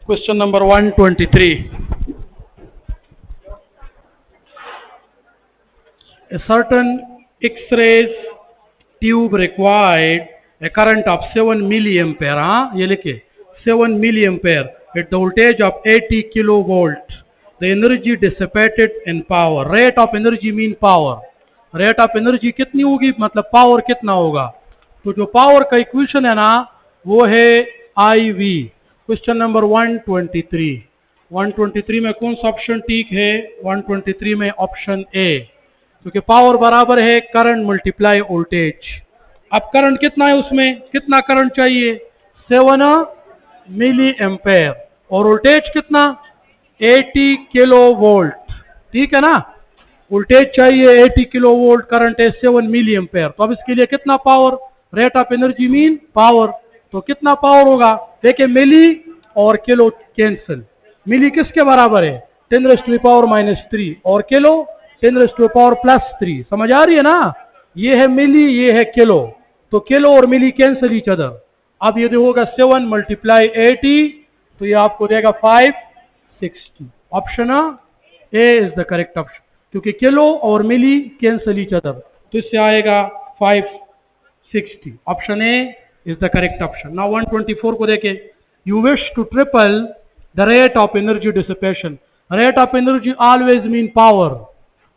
Question number 123. A certain X-rays tube required a current of 7 milliampere. हाँ ये लिखे 7 milliampere at the voltage of 80 kilovolt. The energy dissipated in power. Rate of energy mean power. Rate of energy कितनी होगी मतलब power कितना होगा. तो जो पावर का इक्वेशन है ना वो है IV. Question number 123. 123 में कौन सा ऑप्शन ठीक है. 123 में ऑप्शन ए, क्योंकि पावर बराबर है करंट मल्टीप्लाई वोल्टेज. अब करंट कितना है उसमें कितना करंट चाहिए 7 मिली एम्पेयर और वोल्टेज कितना 80 किलो वोल्ट. ठीक है ना. वोल्टेज चाहिए 80 किलो वोल्ट, करंट है 7 मिली एम्पेयर. तो अब इसके लिए कितना power. Rate of energy mean power. तो कितना पावर होगा देखिए मिली और किलो कैंसिल. मिली किसके बराबर है 10⁻⁻³ और किलो 10⁻⁻+3. समझ आ रही है ना. ये है मिली ये है किलो. तो किलो और मिली कैंसिल ईच अदर. अब ये होगा 7 × 80 तो ये आपको देगा 560. Option A is the correct option क्योंकि किलो और मिली कैंसिल ईच अदर. तो इससे आएगा 560. Option A is the correct option. Now 124 को देखें. You wish to triple the rate of energy dissipation. Rate of energy always mean power.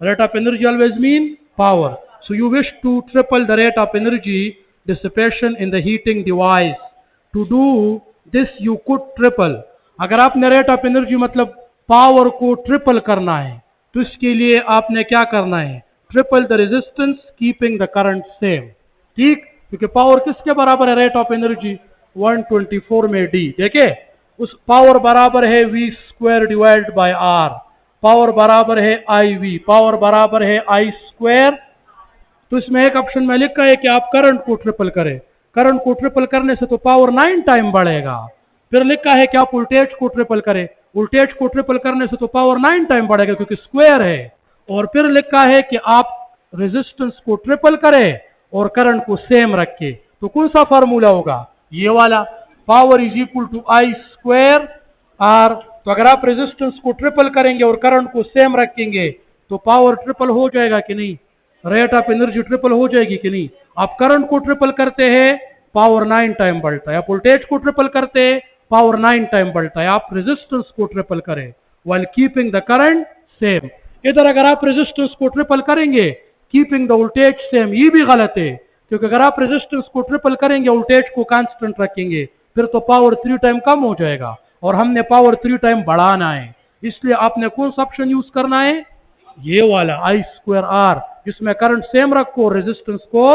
Rate of energy always mean power. So you wish to triple the rate of energy dissipation in the heating device. To do this you could triple. अगर आपने rate of energy मतलब power को triple करना है तो इसके लिए आपने क्या करना है triple the resistance keeping the current same. ठीक. क्योंकि पावर किसके बराबर है रेट ऑफ एनर्जी 124 में डी. देखिए उस पावर बराबर है V² divide by R. Power बराबर है IV. पावर बराबर है I². तो इसमें एक ऑप्शन में लिखा है कि आप करंट को ट्रिपल करें. करंट को ट्रिपल करने से तो पावर 9 टाइम बढ़ेगा. फिर लिखा है कि आप वोल्टेज को ट्रिपल करें. वोल्टेज को ट्रिपल करने से तो पावर 9 टाइम बढ़ेगा क्योंकि स्क्वायर है. और फिर लिखा है कि आप रेजिस्टेंस को ट्रिपल करें और करंट को सेम रखें. तो कौन सा फार्मूला होगा ये वाला. Power is equal to I² R. तो अगर आप रेजिस्टेंस को ट्रिपल करेंगे और करंट को सेम रखेंगे तो पावर ट्रिपल हो जाएगा कि नहीं. रेट ऑफ एनर्जी ट्रिपल हो जाएगी कि नहीं. आप करंट को ट्रिपल करते हैं पावर 9 टाइम बढ़ता है. आप वोल्टेज को ट्रिपल करते हैं पावर 9 टाइम बढ़ता है. आप रेजिस्टेंस को ट्रिपल करें while keeping the current same. इधर अगर आप रेजिस्टेंस को ट्रिपल करेंगे कीपिंग द वोल्टेज सेम ये भी गलत है क्योंकि अगर आप रेजिस्टेंस को ट्रिपल करेंगे वोल्टेज को कांस्टेंट रखेंगे फिर तो पावर 3 टाइम कम हो जाएगा और हमने पावर 3 टाइम बढ़ाना है. इसलिए आपने कौन सा ऑप्शन यूज करना है ये वाला I² R जिसमें करंट सेम रखो रेजिस्टेंस को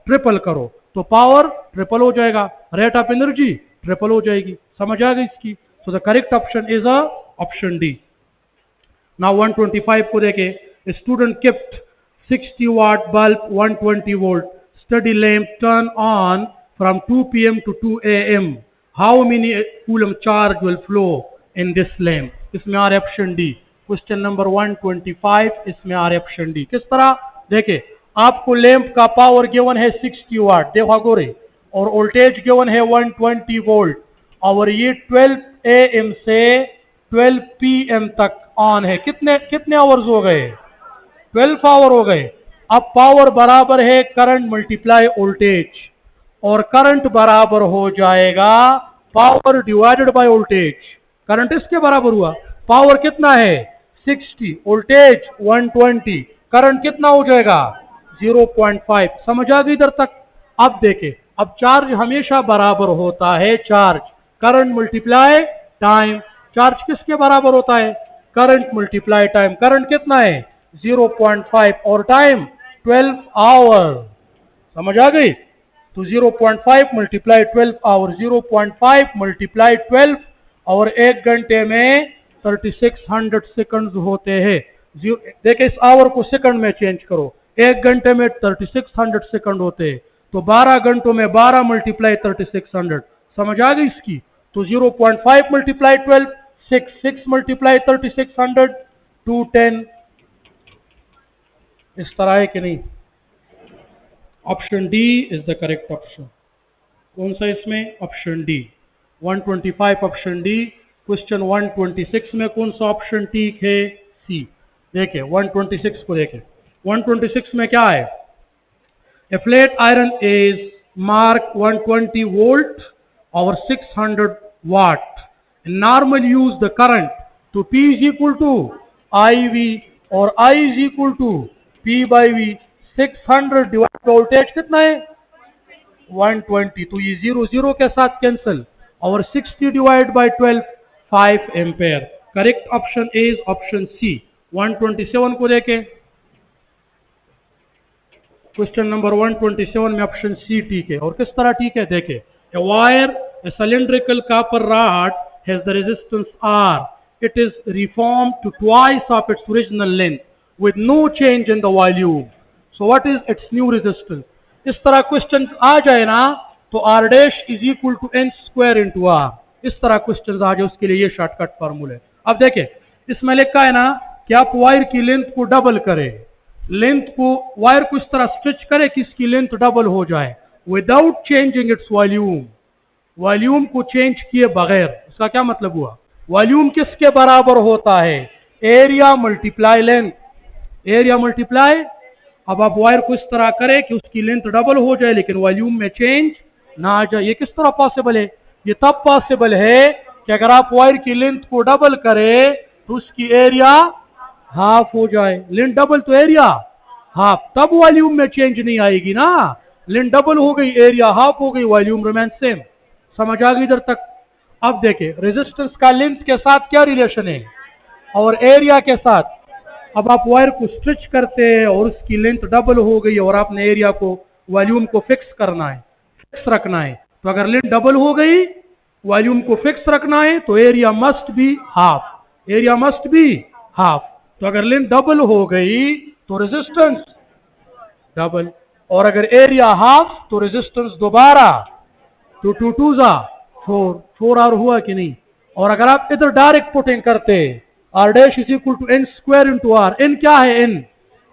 ट्रिपल करो तो पावर ट्रिपल हो जाएगा. रेट ऑफ एनर्जी ट्रिपल हो जाएगी. समझ आ गई इसकी. सो the correct option is option D. Now 125 को देखें. Student kept 60 watt bulb 120 volt study lamp turn on from 2 p.m. to 2 a.m. How many coulomb charge will flow in this lamp? इसमें are option D. Question number 125 इसमें are option D. किस तरह देखे आपको lamp का power given है 60 वाट देखो गोरे और वोल्टेज गिवन है 120 वोल्ट और ये 12 AM से 12 PM तक ऑन है. कितने कितने आवर्स हो गए 12 आवर हो गए. अब पावर बराबर है करंट मल्टीप्लाई वोल्टेज और करंट बराबर हो जाएगा power divided by voltage. Current इसके बराबर हुआ. पावर कितना है 60 वोल्टेज 120 करंट कितना हो जाएगा 0.5. समझ आ गई इधर तक. अब देखें अब चार्ज हमेशा बराबर होता है charge current multiply time. Charge किसके बराबर होता है करंट मल्टीप्लाई टाइम. करंट कितना है 0.5 और टाइम 12 आवर. समझ आ गई. तो 0.5 मल्टीप्लाई 12 आवर 0.5 मल्टीप्लाई 12 और 1 घंटे में 3600 सेकंड्स होते हैं. देखिए इस आवर को सेकंड में चेंज करो. 1 घंटे में 3600 सेकंड होते हैं तो 12 घंटों में 12 मल्टीप्लाई 3600. समझ आ गई इसकी. तो 0.5 मल्टीप्लाई 12 6 मल्टीप्लाई 3600 210. इस तरह है कि नहीं. Option D is the correct option. कौन सा इसमें option D 125 option D question 126 में कौन सा ऑप्शन ठीक है? सी। देखिए 126 को देखें, 126 में क्या है? A flat iron is marked 120 volt or 600 watt. In normal use, the current to P is equal to IV और I is equal to P by V. 600 divide voltage कितना है? 120. तो ये 0 के साथ कैंसिल और 60 divide by 12 5 ampere. Correct option is option C. 127 को देखें, क्वेश्चन नंबर 127 में ऑप्शन सी ठीक है. और किस तरह ठीक है देखें. A wire, a cylindrical copper rod has the resistance R. It is reformed to twice of its original length with no change in the volume. So what is its new resistance? इस तरह question आ जाए ना तो R dash is equal to N square into R. इस तरह question आ जाए, उसके लिए ये शॉर्टकट फार्मूला है. अब देखें, इसमें लिखा है ना कि आप वायर की लेंथ को डबल करें, लेंथ को वायर को इस तरह स्ट्रेच करें कि इसकी लेंथ डबल हो जाए without changing its volume. Volume को चेंज किए बगैर. इसका क्या मतलब हुआ? वॉल्यूम किसके बराबर होता है? Area multiply length. Area multiply. अब आप वायर को इस तरह करें कि उसकी लेंथ डबल हो जाए लेकिन वॉल्यूम में चेंज ना आ जाए. ये किस तरह पॉसिबल है? ये तब पॉसिबल है कि अगर आप वायर की लेंथ को डबल करें तो उसकी एरिया हाफ हो जाए. लेंथ डबल तो एरिया हाफ, तब वॉल्यूम में चेंज नहीं आएगी ना. लेंथ डबल हो गई, एरिया हाफ हो गई, वॉल्यूम रिमेन सेम. समझ आ गई इधर तक? अब देखें, रेजिस्टेंस का लेंथ के साथ क्या रिलेशन है और एरिया के साथ. अब आप वायर को स्ट्रेच करते हैं और उसकी लेंथ डबल हो गई और आपने एरिया को, वॉल्यूम को फिक्स करना है, फिक्स रखना है. तो अगर लेंथ डबल हो गई, वॉल्यूम को फिक्स रखना है तो area must be half. Area must be half. तो अगर लेंथ डबल हो गई तो रेजिस्टेंस डबल, और अगर एरिया हाफ तो रेजिस्टेंस दोबारा. तो 2 2 जा 4, 4 आर हुआ कि नहीं? और अगर आप इधर डायरेक्ट पुटिंग करते, R dash is equal to N square into R. N क्या है?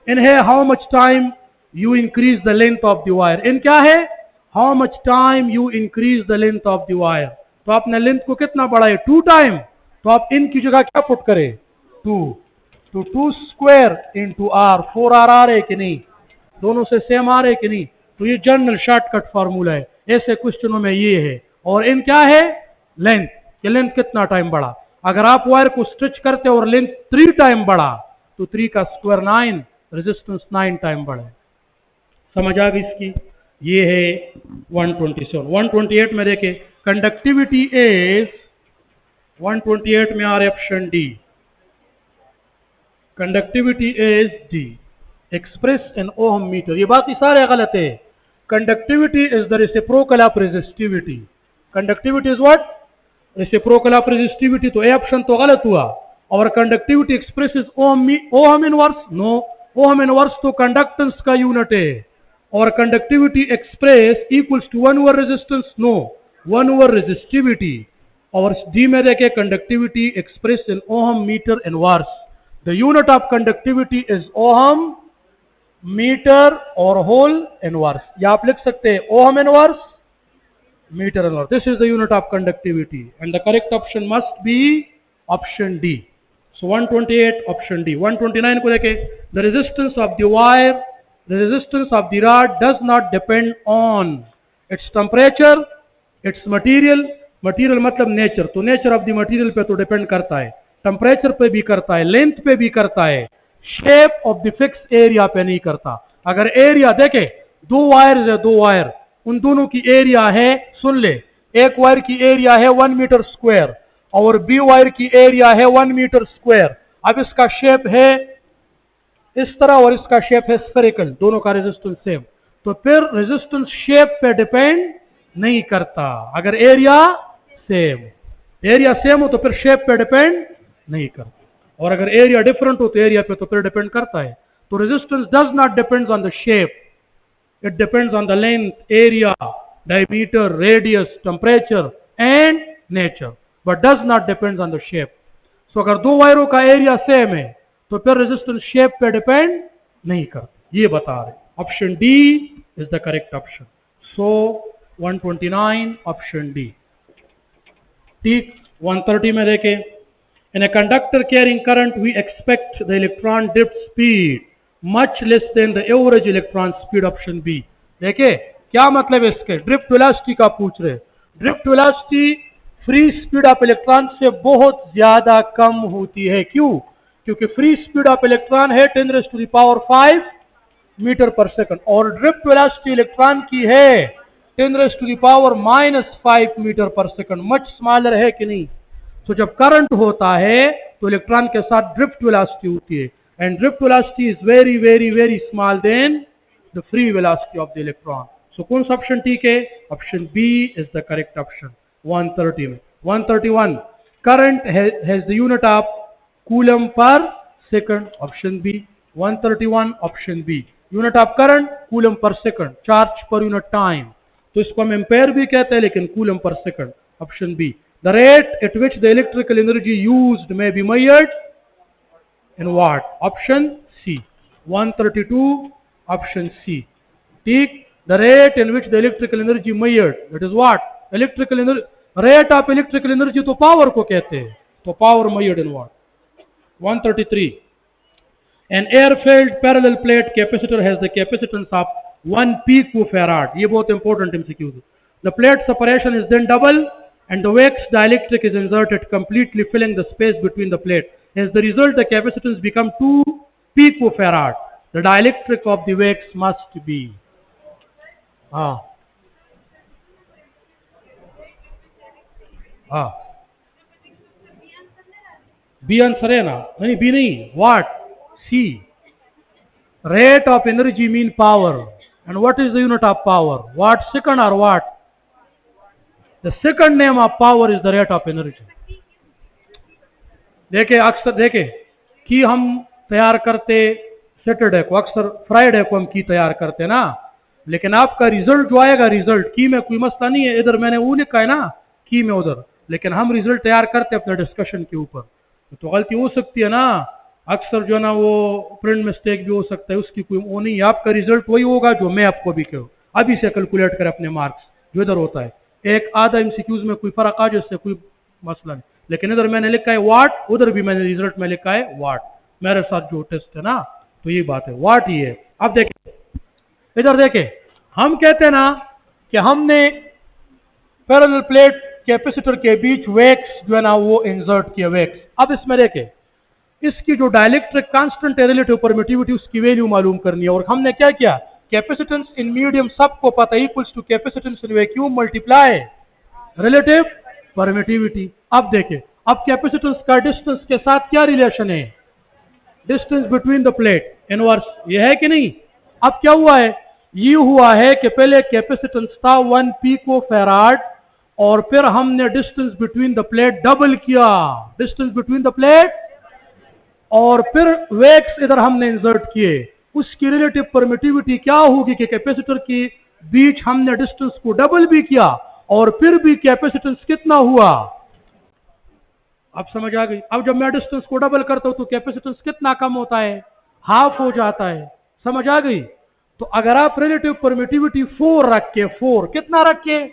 N है how much time you increase the length of the wire. N क्या है? How much time you increase the length of the wire. तो आपने length को कितना बढ़ाया? 2 टाइम. तो आप इन की जगह क्या पुट करें? 2. तो 2 स्क्वायर इंटू R. 4R आ रहे कि नहीं? दोनों से सेम आ रहे कि नहीं? तो ये जनरल शॉर्टकट फार्मूला है. ऐसे क्वेश्चनों में ये है. और N क्या है? लेंथ. ये लेंथ कितना टाइम बढ़ा? अगर आप वायर को स्ट्रेच करते और लेंथ 3 टाइम बढ़ा तो 3 का स्क्वायर 9, रेजिस्टेंस 9 टाइम बढ़े. समझ आ गई इसकी? ये है 127. 128 में देखें, कंडक्टिविटी इज, 128 में आ रहा है option D. Conductivity is the express in ohm metre. ये बात सारे गलत है. Conductivity is the reciprocal of resistivity. Conductivity is what? Reciprocal of resistivity. तो ए ऑप्शन तो गलत हुआ. और conductivity expresses ohm inverse. No, ohm inverse तो कंडक्टेंस का यूनिट है. और conductivity express equals to 1 over resistance. No, 1 over resistivity. और डी में देखे, conductivity express in ohm metre inverse. The unit of conductivity is ohm metre और whole inverse. या आप लिख सकते हैं ohm inverse meter inverse. This is the unit of conductivity and the correct option must be option D. So 128 option D. 129 को देखें, the resistance of the wire, the resistance of the rod does not depend on its temperature, its material. Material मतलब nature. तो nature of the material पे तो depend करता है, temperature पे भी करता है, length पे भी करता है, shape of the fixed area पे नहीं करता. अगर area देखें, 2 वायर्स है, 2 वायर, उन दोनों की एरिया है, सुन ले, एक वायर की एरिया है 1 मीटर स्क्वायर और बी वायर की एरिया है 1 मीटर स्क्वायर. अब इसका शेप है इस तरह और इसका शेप है स्फेरिकल, दोनों का रेजिस्टेंस सेम. तो फिर रेजिस्टेंस शेप पे डिपेंड नहीं करता. अगर एरिया सेम हो तो फिर शेप पे डिपेंड नहीं करता. और अगर एरिया डिफरेंट हो तो एरिया पे तो फिर डिपेंड करता है. तो resistance does not depends on the shape. It depends on the length, area, diameter, radius, temperature and nature, but does not depends on the shape. So अगर 2 वायरों का एरिया सेम है तो फिर रेजिस्टेंस शेप पे depend नहीं करता. ये बता रहे. Option D is the correct option. So 129 option D ठीक. 130 में देखें, in a conductor carrying current we expect the electron drift speed much less than the average electron speed, option B। देखिए क्या मतलब है इसके, ड्रिफ्ट वेलोसिटी का पूछ रहे। Drift velocity free speed of electron से बहुत ज्यादा कम होती है। क्यों? क्योंकि फ्री स्पीड ऑफ इलेक्ट्रॉन है 10⁵ मीटर पर सेकंड और ड्रिफ्ट वेलोसिटी इलेक्ट्रॉन की है 10⁻⁻5 मीटर पर सेकंड, मच स्मॉलर है कि नहीं। तो जब करंट होता है तो इलेक्ट्रॉन के साथ ड्रिफ्ट वेलोसिटी होती है, and drift velocity is very very very small then the free velocity of the electron. So कौन सा ऑप्शन ठीक है? Option B is the correct option 130 में। 131 current has the unit of coulomb पर second, option B. 131 option B, unit of current coulomb पर second, charge per unit time, तो इसको हम एम्पेयर भी कहते हैं लेकिन कूलम पर second, option B. The rate at which the electrical energy used may be measured in watt, option C। 132 option C ठीक। the rate in which the electrical energy measured, that is what, electrical energy, rate of electrical energy तो power को कहते हैं, तो power measured in watt। 133 an air-filled parallel plate capacitor has the capacitance of 1 picofarad, ये बहुत important MCQ है। the plate separation is then double and the wax dielectric is inserted completely filling the space between the plate. As the result, the capacitance become 2 picofarad. The dielectric of the wax must be B answer है ना? नहीं B नहीं, वाट, सी। Rate of energy mean power, and what is the unit of power? Watt second or watt? The second name of power is the rate of energy। देखे अक्सर देखे कि हम तैयार करते सैटरडे को, अक्सर फ्राइडे को हम की तैयार करते ना, लेकिन आपका रिजल्ट जो आएगा, रिजल्ट की में कोई मसला नहीं है, इधर मैंने वो लिखा है ना की में उधर, लेकिन हम रिजल्ट तैयार करते अपने डिस्कशन के ऊपर, तो गलती हो सकती है ना, अक्सर जो ना वो प्रिंट मिस्टेक भी हो सकता है, उसकी कोई वो नहीं है। आपका रिजल्ट वही होगा जो मैं आपको भी कहूँ, अभी से कैलकुलेट करें अपने मार्क्स जो इधर होता है। एक आधा एमसीक्यूज में कोई फर्क आ जाए, इससे कोई मसला नहीं, लेकिन इधर मैंने लिखा है वाट, उधर भी मैंने रिजल्ट में लिखा है वाट, मेरे साथ जो टेस्ट है ना, तो ये बात है, वाट ही है। अब देखें इधर देखें, हम कहते हैं ना कि हमने पैरेलल प्लेट कैपेसिटर के बीच वैक्स जो है ना वो इंसर्ट किया वैक्स। अब इसमें देखें, इसकी जो डाइलेक्ट्रिक कांस्टेंट है रिलेटिव परमिटिविटी, उसकी वैल्यू मालूम करनी है, और हमने क्या किया, कैपेसिटेंस इन मीडियम सबको पता है, equals to capacitance in vacuum multiply relative permittivity. अब देखें, अब कैपेसिटेंस का डिस्टेंस के साथ क्या रिलेशन है, distance between the plate inverse, ये है कि नहीं। अब क्या हुआ है, ये हुआ है कि पहले कैपेसिटेंस था 1 पिकोफैराड, और फिर हमने distance between the plate double किया, डिस्टेंस बिटवीन द प्लेट, और फिर वैक्स इधर हमने इंसर्ट किए, उसकी रिलेटिव परमिटिविटी क्या होगी कि कैपेसिटर के बीच हमने डिस्टेंस को डबल भी किया और फिर भी कैपेसिटेंस कितना हुआ, अब समझ आ गई। अब जब मैं डिस्टेंस को डबल करता हूं तो कैपेसिटेंस कितना कम होता है, हाफ हो जाता है, समझ आ गई। तो अगर आप रिलेटिव परमिटिविटी 4 रख के, 4 कितना रख के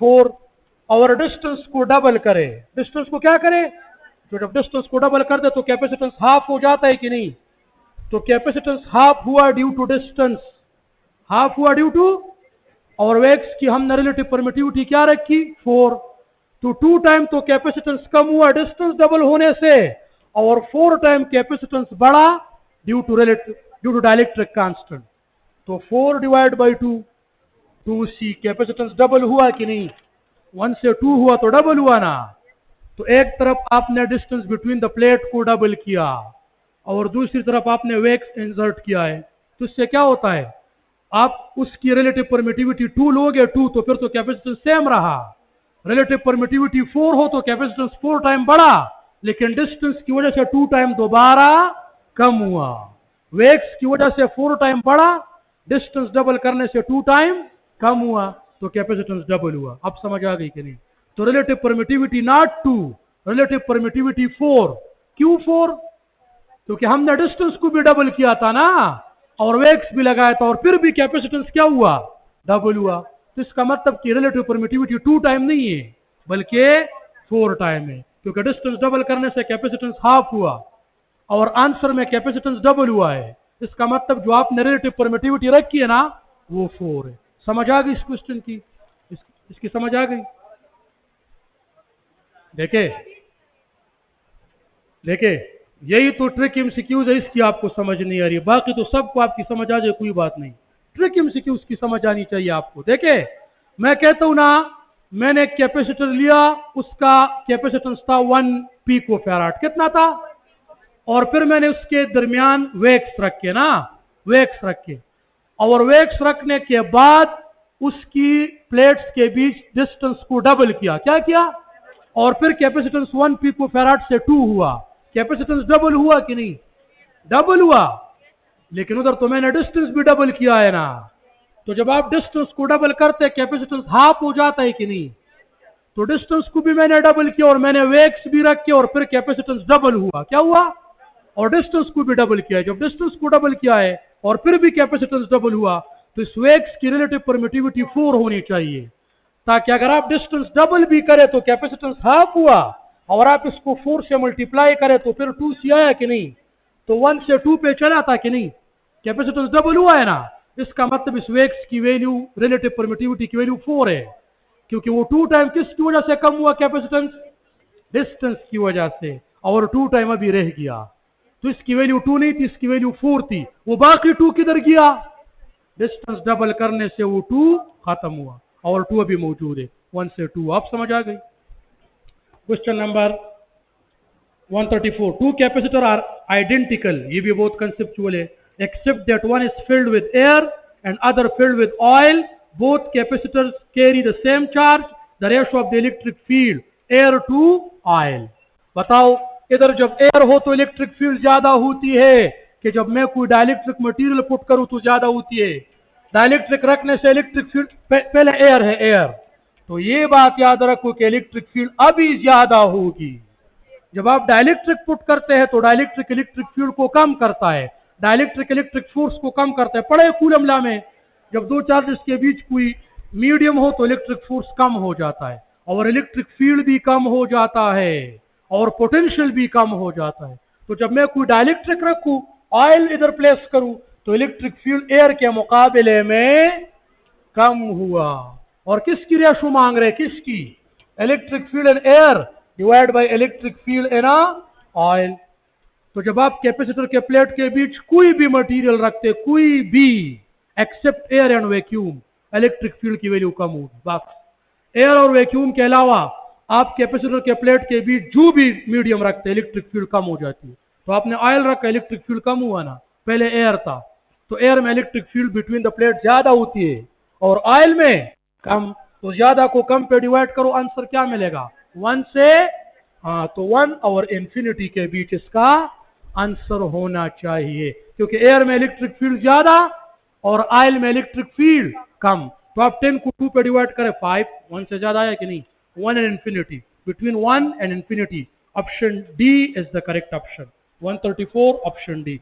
4, और डिस्टेंस को डबल करें, डिस्टेंस को क्या करें, तो जब डिस्टेंस को डबल कर दे तो कैपेसिटेंस हाफ हो जाता है कि नहीं, तो कैपेसिटेंस हाफ हुआ ड्यू टू डिस्टेंस, हाफ हुआ ड्यू टू, और वैक्स की हमने रिलेटिव परमिटिविटी क्या रखी 4, तो 2 टाइम तो कैपेसिटेंस कम हुआ डिस्टेंस डबल होने से, और 4 टाइम कैपेसिटेंस बढ़ा ड्यू टू डाइलेक्ट्रिक कांस्टेंट, तो 4 divide by 2 2c, capacitance double हुआ कि नहीं, 1 से 2 हुआ तो डबल हुआ ना। तो एक तरफ आपने डिस्टेंस बिटवीन द प्लेट को डबल किया और दूसरी तरफ आपने वैक्स इंसर्ट किया है, तो इससे क्या होता है, आप उसकी रिलेटिव परमिटिविटी 2 लोगे 2, तो फिर तो कैपेसिटेंस सेम रहा, रिलेटिव परमिटिविटी 4 हो तो कैपेसिटेंस 4 टाइम बढ़ा, लेकिन डिस्टेंस की वजह से 2 टाइम दोबारा कम हुआ, वैक्स की वजह से 4 टाइम बढ़ा, डिस्टेंस डबल करने से 2 टाइम कम हुआ, तो कैपेसिटेंस डबल हुआ। अब समझ आ गई कि नहीं। तो relative permittivity not 2, relative permittivity 4, क्यों 4, क्योंकि हमने डिस्टेंस को भी डबल किया था ना और वैक्स भी लगाया था, और फिर भी कैपेसिटेंस क्या हुआ, डबल हुआ। तो इसका मतलब कि रिलेटिव परमिटिविटी 2 टाइम नहीं है बल्कि 4 टाइम है, क्योंकि डिस्टेंस डबल करने से कैपेसिटेंस हाफ हुआ और आंसर में कैपेसिटेंस डबल हुआ है। इसका मतलब जो आपने रिलेटिव परमिटिविटी रखी है ना वो 4 है। समझ आ गई इस क्वेश्चन की? इसकी समझ आ गई? देखे देखे, यही तो ट्रिक एमसीक्यूज है, इसकी आपको समझ नहीं आ रही है, बाकी तो सबको आपकी समझ आ जाए कोई बात नहीं, ट्रिक एमसीक्यूज की समझ आनी चाहिए आपको। देखे, मैं कहता हूं ना, मैंने एक कैपेसिटर लिया, उसका कैपेसिटेंस था 1 पिको फैराड, कितना था? और फिर मैंने उसके दरमियान वैक्स रखे ना, वैक्स रखे, और वैक्स रखने के बाद उसकी प्लेट्स के बीच डिस्टेंस को डबल किया। क्या किया? और फिर कैपेसिटेंस 1 पिको फैराड से 2 हुआ। कैपेसिटेंस डबल हुआ कि नहीं? डबल हुआ, लेकिन उधर तो मैंने डिस्टेंस भी डबल किया है ना। तो जब आप डिस्टेंस को डबल करते कैपेसिटेंस हाफ हो जाता है कि नहीं? तो डिस्टेंस को भी मैंने डबल किया और मैंने वैक्स भी रखे और फिर कैपेसिटेंस डबल हुआ। क्या हुआ? और डिस्टेंस को भी डबल किया है। जब डिस्टेंस को डबल किया है और फिर भी कैपेसिटेंस डबल हुआ, तो इस वैक्स की रिलेटिव परमिटिविटी 4 होनी चाहिए, ताकि अगर आप डिस्टेंस डबल भी करें तो कैपेसिटेंस हाफ हुआ, और आप इसको 4 से मल्टीप्लाई करें तो फिर 2c आया कि नहीं? तो 1 से 2 पे चला था कि नहीं? कैपेसिटेंस डबल हुआ है ना। इसका मतलब इस वैक्स की वैल्यू, रिलेटिव परमिटिविटी की वैल्यू 4 है, क्योंकि वो 2 टाइम किसकी वजह से कम हुआ कैपेसिटेंस? डिस्टेंस की वजह से, और 2 टाइम अभी रह गया। तो इसकी वैल्यू 2 नहीं थी, इसकी वैल्यू 4 थी। वो बाकी 2 किधर गया? डिस्टेंस डबल करने से वो 2 खत्म हुआ और 2 अभी मौजूद है। 1 से 2 आप समझ आ गई। Question number 134, 2 capacitor are identical, ये भी बहुत कंसेप्चुअल है, except that one is filled with air and other filled with oil, both capacitors carry the same charge, the ratio of the electric field air to oil. बताओ, इधर जब air हो तो electric field ज्यादा होती है कि जब मैं कोई डाइलेक्ट्रिक मटेरियल पुट करूं तो ज्यादा होती है? डाइलेक्ट्रिक रखने से इलेक्ट्रिक फील्ड पहले एयर है, एयर, तो ये बात याद रखो कि इलेक्ट्रिक फील्ड अभी ज्यादा होगी। जब आप डाइलेक्ट्रिक पुट करते हैं तो डाइलेक्ट्रिक इलेक्ट्रिक फील्ड को कम करता है, डाइलेक्ट्रिक इलेक्ट्रिक फोर्स को कम करता है। पढ़े कूलम लॉ में, जब दो चार्जेस के बीच कोई मीडियम हो तो इलेक्ट्रिक फोर्स कम हो जाता है और इलेक्ट्रिक फील्ड भी कम हो जाता है और पोटेंशियल भी कम हो जाता है। तो जब मैं कोई डाइलेक्ट्रिक रखूं, ऑयल इधर प्लेस करूं, तो इलेक्ट्रिक फील्ड एयर के मुकाबले में कम हुआ। और किसकी रेशो मांग रहे? किसकी? Electric field in air divide by electric field in oil. तो जब आप कैपेसिटर के प्लेट के बीच कोई भी मटेरियल रखते, कोई भी except air and vacuum, electric field की वैल्यू कम होगी। बस एयर और वैक्यूम के अलावा आप कैपेसिटर के प्लेट के बीच जो भी मीडियम रखते इलेक्ट्रिक फील्ड कम हो जाती है। तो आपने ऑयल रखा, इलेक्ट्रिक फील्ड कम हुआ ना, पहले एयर था, तो एयर में electric field between the plate ज्यादा होती है और ऑयल में कम। तो ज्यादा को कम पे डिवाइड करो, आंसर क्या मिलेगा? 1 से, हाँ, तो 1 और इंफिनिटी के बीच इसका आंसर होना चाहिए, क्योंकि एयर में इलेक्ट्रिक फील्ड ज्यादा और ऑयल में इलेक्ट्रिक फील्ड कम। तो आप 10 को 2 पे डिवाइड करें 5, 1 से ज्यादा आया कि नहीं? 1 and infinity, between 1 and infinity, option D is the correct option. 134 option D.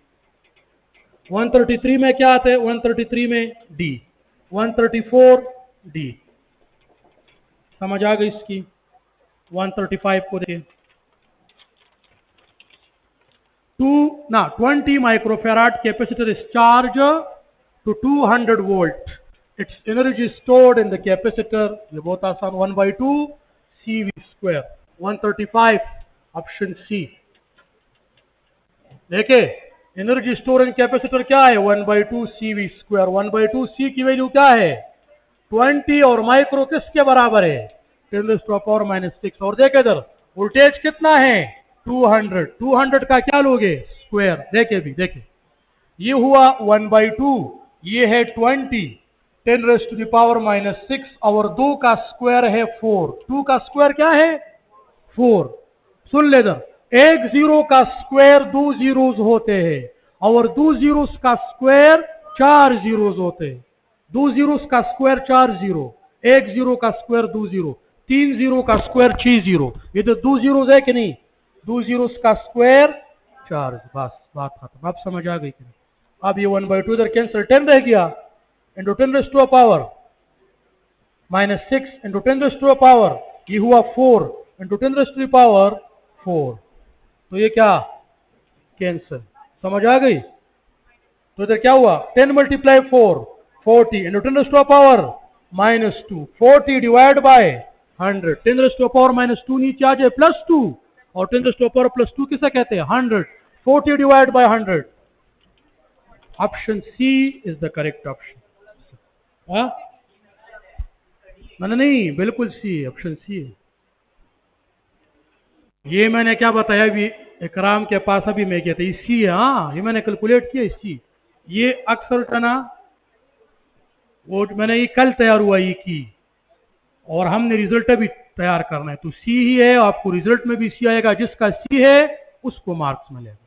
133 में क्या आता है? 133 में डी, 134 डी। समझ आ गई इसकी? 135 को देखिए, 20 microfarad capacitor is charged to 200 volt. Its energy stored in the capacitor, ये बहुत आसान, 1/2 CV square। 135 option C. देखिए, एनर्जी स्टोर इन कैपेसिटर क्या है? 1/2 CV स्क्वायर। 1/2 C की वैल्यू क्या है? 20, और माइक्रो किसके बराबर है? 10⁻⁻6। और देखे इधर वोल्टेज कितना है? 200। 200 का क्या लोगे? स्क्वायर। देखे भी, देखे, ये हुआ 1/2, ये है 20, 10⁻⁻6, और 2 का स्क्वायर है 4। 2 का स्क्वायर क्या है? 4। सुन ले इधर, एक जीरो का स्क्वायर 2 जीरोस होते हैं और 2 जीरोस का स्क्वायर 4 जीरोस होते हैं। 2 जीरोस का स्क्वायर 4 जीरो, 1 जीरो का स्क्वायर 2 जीरो, 3 जीरो का स्क्वायर 6 जीरो। ये तो 2 जीरोस है कि नहीं? 2 जीरोस का स्क्वायर 4। बस बात खत्म। अब समझ आ गई कि नहीं? अब ये 1/2 इधर कैंसिल, 10 रह गया, इंटू 10⁻⁻6 इंटू 10⁻, ये हुआ 4 इंटू 10⁴ तो ये क्या कैंसिल, समझ आ गई। तो इधर क्या हुआ 10 मल्टीप्लाई 4 40 इंटू 10⁻⁻², 40 डिवाइड बाय 100, 10⁻⁻² नीचे आ जाए +2 और 10⁻+2 किसे कहते हैं 100, 40 divide by 100, option C is the correct option. नहीं बिल्कुल सी, ऑप्शन सी है। ये मैंने क्या बताया अभी इकराम के पास, अभी मैं कहता सी है, हाँ ये मैंने कैलकुलेट किया सी। ये अक्सर टना वो मैंने ये कल तैयार हुआ ये की, और हमने रिजल्ट अभी तैयार करना है, तो सी ही है, आपको रिजल्ट में भी सी आएगा, जिसका सी है उसको मार्क्स मिलेगा।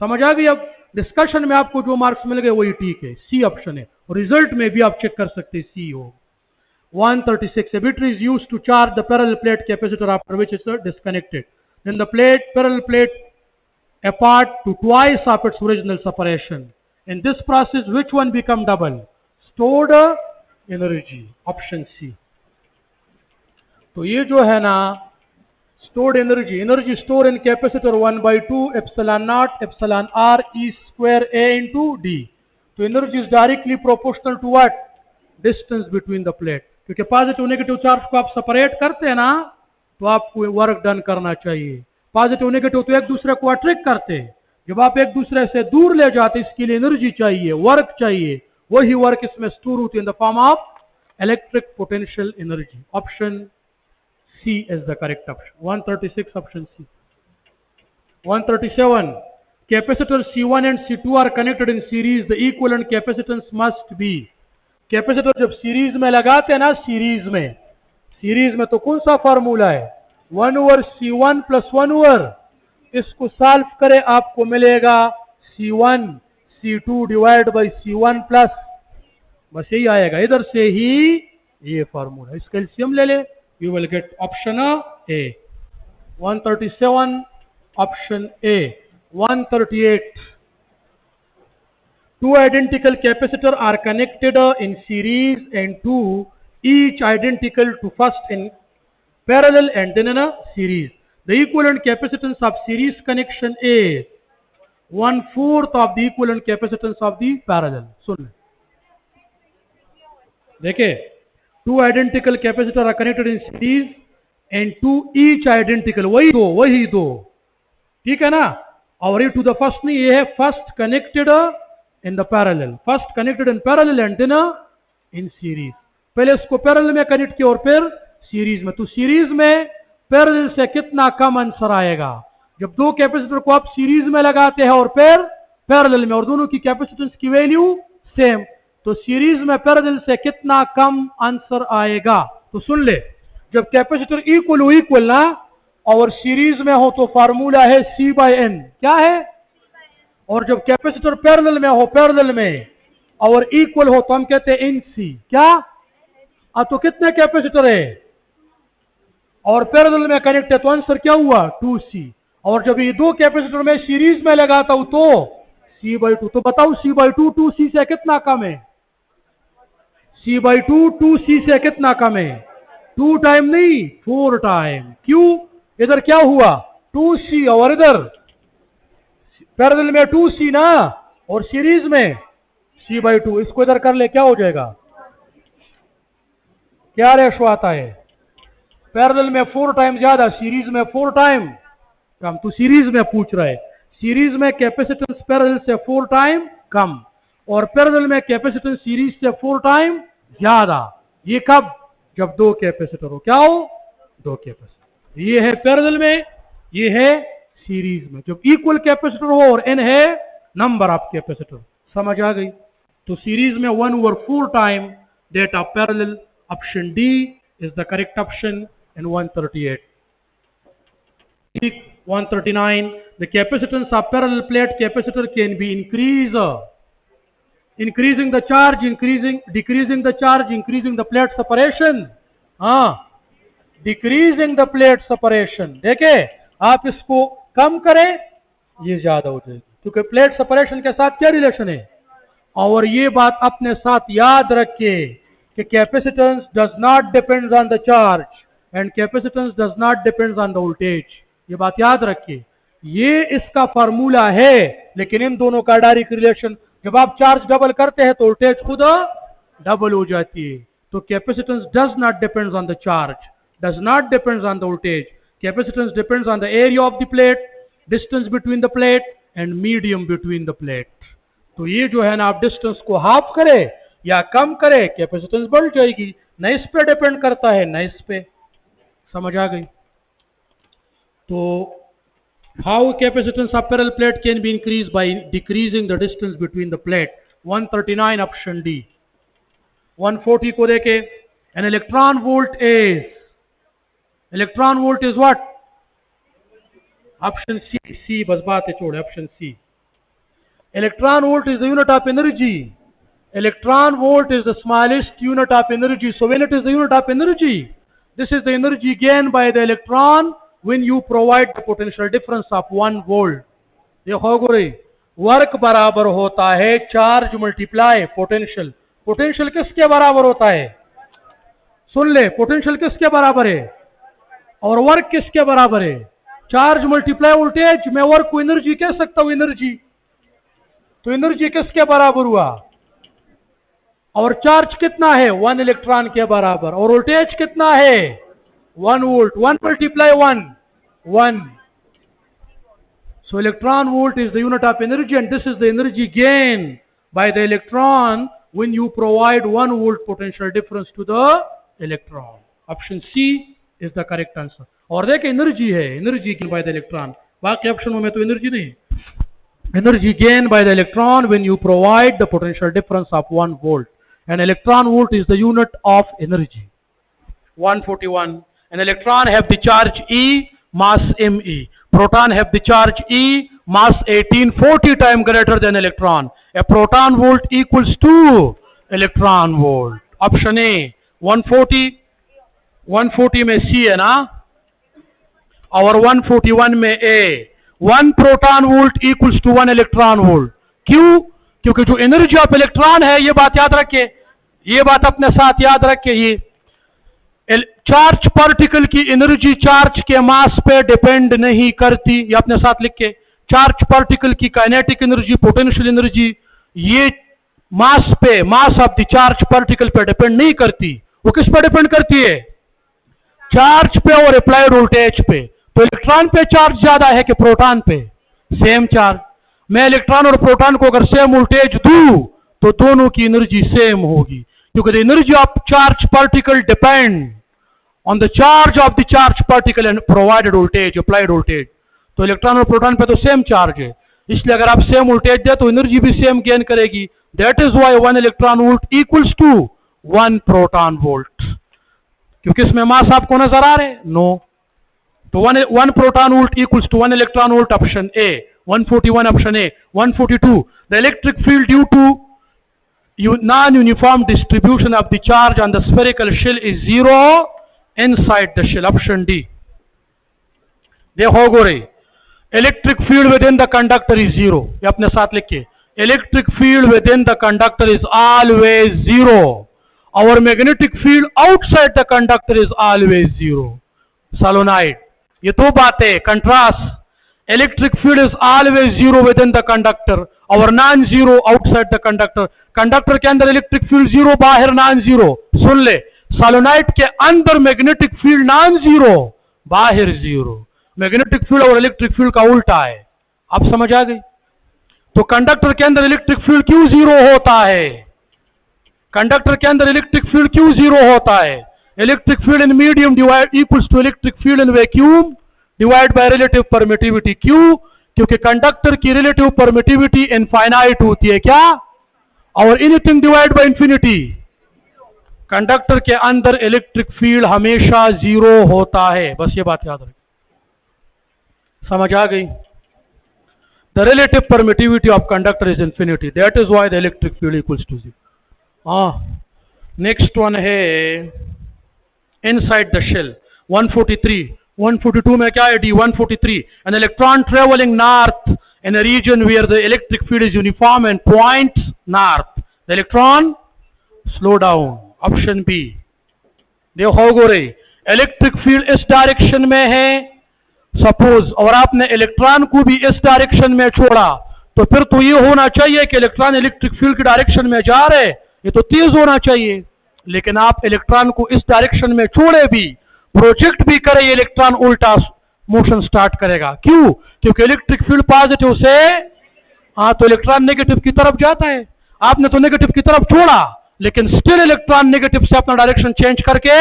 समझ आ गई। अब डिस्कशन में आपको जो मार्क्स मिल गए वही ठीक है, सी ऑप्शन है, और रिजल्ट में भी आप चेक कर सकते हैं सी हो। 136 a battery is used to charge the parallel plate capacitor after which it's disconnected, then the parallel plate apart to twice of its original separation. In this process which one become double? Stored energy, option C। तो ये जो है ना stored energy, energy stored in capacitor 1/2 epsilon naught epsilon r e square a into d। तो energy is directly proportional to what? Distance between the plate। क्योंकि positive negative charge को आप separate करते हैं ना, तो आपको वर्क डन करना चाहिए। पॉजिटिव नेगेटिव तो एक दूसरे को अट्रैक्ट करते हैं, जब आप एक दूसरे से दूर ले जाते हैं इसके लिए एनर्जी चाहिए, वर्क चाहिए, वही वर्क इसमें स्टोर होती है in the form of electric potential energy. Option C is the correct option. 136 option C. 137 capacitor C1 and C2 are connected in series, the equivalent capacitance must be. Capacitor जब series में लगाते हैं ना, series में तो कौन सा formula है 1/C1 + 1/, इसको सॉल्व करें आपको मिलेगा C1 C2 divide by C1 plus, बस यही आएगा, इधर से ही ये फार्मूला, इसका एलसीएम ले ले, you will get option A. 137 option A. 138 two identical capacitors are connected in series and two each identical to first in parallel and then in a series. The equivalent capacitance of series connection is 1/4 of the equivalent capacitance of the parallel। सुन देखिए, two identical capacitors are connected in series and two each identical, वही दो, ठीक है ना। और ये to the first नहीं, ये है first connected in the parallel, first connected in parallel and then in series। पहले इसको पैरेलल में कनेक्ट किया और फिर सीरीज में। तो सीरीज में पैरेलल से कितना कम आंसर आएगा? जब दो कैपेसिटर को आप सीरीज में लगाते हैं और फिर पैरेलल में, और दोनों की कैपेसिटेंस की वैल्यू सेम, तो सीरीज में पैरेलल से कितना कम आंसर आएगा? तो सुन ले, जब कैपेसिटर इक्वल ना और सीरीज में हो तो फार्मूला है C/N। क्या है? और जब कैपेसिटर पैरेलल में हो, पैरेलल में और इक्वल हो तो हम कहते हैं NC। क्या? तो कितने कैपेसिटर है और पैरेलल में कनेक्ट है, तो आंसर क्या हुआ 2C। और जब ये दो कैपेसिटर में सीरीज में लगाता हूं तो C/2। तो बताओ C/2 2C से कितना कम है? C/2 2C से कितना कम है? 2 टाइम नहीं, 4 टाइम। क्यों? इधर क्या हुआ 2C और इधर पैरेलल में 2C ना, और सीरीज में C/2। इसको इधर कर ले, क्या हो जाएगा? क्या रेशो आता है? पैरेलल में 4 टाइम ज्यादा, सीरीज में 4 टाइम कम। तो सीरीज में पूछ रहा है, सीरीज में कैपेसिटेंस पैरेलल से 4 टाइम कम और पैरेलल में कैपेसिटेंस सीरीज से 4 टाइम ज्यादा। ये कब? जब दो कैपेसिटर हो। क्या हो? दो कैपेसिटर। ये है पैरेलल में, ये है सीरीज में। जब इक्वल कैपेसिटर हो और n है नंबर ऑफ कैपेसिटर। समझ आ गई? तो सीरीज में 1/4 time that of parallel, option D is the correct option in 138. 139 the capacitance of parallel plate capacitor can be increased, increasing the charge, decreasing the charge, increasing the plate separation। decreasing the plate separation। देखे, आप इसको कम करें ये ज्यादा हो जाएगी, क्योंकि plate separation के साथ क्या रिलेशन है। और ये बात अपने साथ याद रखिए कि capacitance does not depend on the charge, and capacitance does not depends on the voltage. ये बात याद रखिए, ये इसका फार्मूला है, लेकिन इन दोनों का डायरेक्ट रिलेशन, जब आप चार्ज डबल करते हैं तो वोल्टेज खुद डबल हो जाती है. तो capacitance does not depends on the charge, does not depends on the voltage. Capacitance depends on the area of the plate, distance between the plate and medium between the plate. तो ये जो है ना, आप डिस्टेंस को half करे या कम करे, कैपेसिटेंस बढ़ जाएगी. न इस पे डिपेंड करता है न इस पे. समझ आ गई? तो how capacitance of parallel plate can be increased by decreasing the distance between the plate. 139 option D. 140 को देखे, an electron volt is what? Option C बस बात है छोड़े, option C. Electron volt is the unit of energy. Electron volt is the smallest unit of energy. So when it is the unit of energy, this is the energy gained by the electron when you provide the potential difference of 1 volt. देखो गोरे, work बराबर होता है charge multiply potential. Potential किसके बराबर होता है? सुन ले, potential किसके बराबर है और वर्क किसके बराबर है? Charge multiply voltage. मैं वर्क को एनर्जी कह सकता हूं, एनर्जी. तो एनर्जी किसके बराबर हुआ? और चार्ज कितना है? 1 इलेक्ट्रॉन के बराबर. और वोल्टेज कितना है? 1 volt. 1 multiply 1. So electron volt is the unit of energy, and this is the energy gained by the electron when you provide 1 volt potential difference to the electron. Option C is the correct answer. और देखिए energy है, energy gained by the electron. बाकी ऑप्शनों में तो energy नहीं. Energy gained by the electron when you provide the potential difference of 1 volt. And electron volt is the unit of energy. 141. An electron have the charge E, mass me. Proton have the charge E, mass 1840 times greater than electron. A proton volt equals to electron volt. Option A. 140. 140 में C है ना, और 141 में A. 1 proton volt equals to 1 electron volt. क्यों? क्योंकि जो energy of electron है, ये बात याद रखिए, ये बात अपने साथ याद रखिए, ये चार्ज पार्टिकल की एनर्जी चार्ज के मास पे डिपेंड नहीं करती. ये अपने साथ लिख के, चार्ज पार्टिकल की काइनेटिक एनर्जी, पोटेंशियल एनर्जी, ये मास पे, mass of the charge particle पे डिपेंड नहीं करती. वो किस पे डिपेंड करती है? चार्ज पे और अप्लाइड वोल्टेज पे. तो इलेक्ट्रॉन पे चार्ज ज्यादा है कि प्रोटॉन पे? Same charge. मैं इलेक्ट्रॉन और प्रोटॉन को अगर सेम वोल्टेज दूं तो दोनों की एनर्जी सेम होगी, क्योंकि the energy of charge particle depend on the charge of the charge particle and provided voltage, applied voltage. तो इलेक्ट्रॉन और प्रोटॉन पे तो सेम चार्ज है, इसलिए अगर आप सेम वोल्टेज दे तो एनर्जी भी सेम गेन करेगी. That is why 1 electron volt equals to 1 proton volt. क्योंकि इसमें मास आपको नजर आ रहे? नो. तो 1 proton volt equals to 1 electron volt. Option A. 141 option A. 142. The electric field due to non-uniform distribution of the charge on the spherical shell is 0 inside the shell. Option D. देखो गोरे, electric field within the conductor is 0. ये अपने साथ लिखिए. Electric field within the conductor is always 0. Our magnetic field outside the conductor is always 0. Solenoid. ये दो बातें. Contrast. Electric field is always 0 within the conductor और non zero outside the conductor. Conductor के अंदर electric field 0, बाहर non zero. सुन ले, solenoid के अंदर मैग्नेटिक फील्ड नॉन जीरो, बाहर 0. मैग्नेटिक फील्ड और इलेक्ट्रिक फील्ड का उल्टा है. आप समझ आ गई? तो कंडक्टर के अंदर इलेक्ट्रिक फील्ड क्यों 0 होता है? कंडक्टर के अंदर इलेक्ट्रिक फील्ड क्यों 0 होता है? Electric field in medium equals to electric field in vacuum divided by relative permittivity. क्यों? क्योंकि कंडक्टर की relative permittivity इनफाइनाइट होती है क्या? और anything divided by infinity. Conductor के अंदर इलेक्ट्रिक फील्ड हमेशा 0 होता है. बस ये बात याद रखें. समझ आ गई? The relative permittivity of conductor is infinity. That is why the electric field equals to 0. Next one है इनसाइड द शेल. 143. 142 में क्या है? D. 143. An electron traveling north in a region where the electric field is uniform and points north. The electron slow down. Option B. देखो गोरे, electric field इस direction में है suppose, और आपने इलेक्ट्रॉन को भी इस डायरेक्शन में छोड़ा, तो फिर तो ये होना चाहिए कि इलेक्ट्रॉन इलेक्ट्रिक फील्ड की डायरेक्शन में जा रहे, ये तो तेज होना चाहिए। लेकिन आप इलेक्ट्रॉन को इस डायरेक्शन में छोड़े भी, प्रोजेक्ट भी करे, ये इलेक्ट्रॉन उल्टा मोशन स्टार्ट करेगा। क्यों? क्योंकि इलेक्ट्रिक फील्ड पॉजिटिव से तो इलेक्ट्रॉन नेगेटिव की तरफ जाता है। आपने तो नेगेटिव की तरफ छोड़ा, लेकिन स्टिल इलेक्ट्रॉन नेगेटिव से अपना डायरेक्शन चेंज करके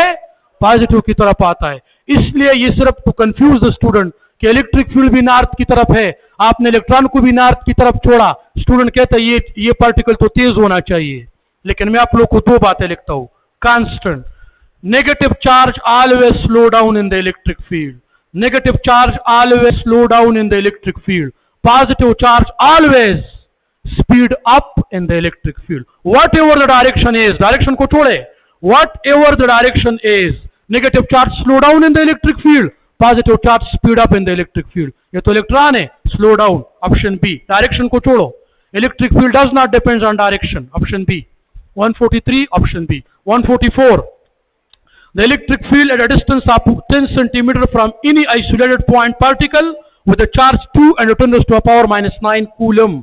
पॉजिटिव की तरफ आता है। इसलिए ये सिर्फ टू कंफ्यूज द स्टूडेंट कि इलेक्ट्रिक फील्ड भी नॉर्थ की तरफ है, आपने इलेक्ट्रॉन को भी नॉर्थ की तरफ छोड़ा, स्टूडेंट कहता है ये पार्टिकल तो तेज होना चाहिए। लेकिन मैं आप लोग को दो बातें लिखता हूं। Constant, negative charge always slow down in the electric field, negative charge always slow down in the electric field, positive charge always speed up in the electric field. Whatever the direction is, direction को छोड़े, whatever the direction is, negative charge slow down in the electric field, positive charge speed up in the electric field. ये तो electron है, slow down, option B. Direction को छोड़ो, electric field does not depends on direction, option B. 143, option B. 144, the electric field at a distance of 10 centimeter from any isolated point particle with a charge 2 and 10 raised to the power minus 9 coulomb।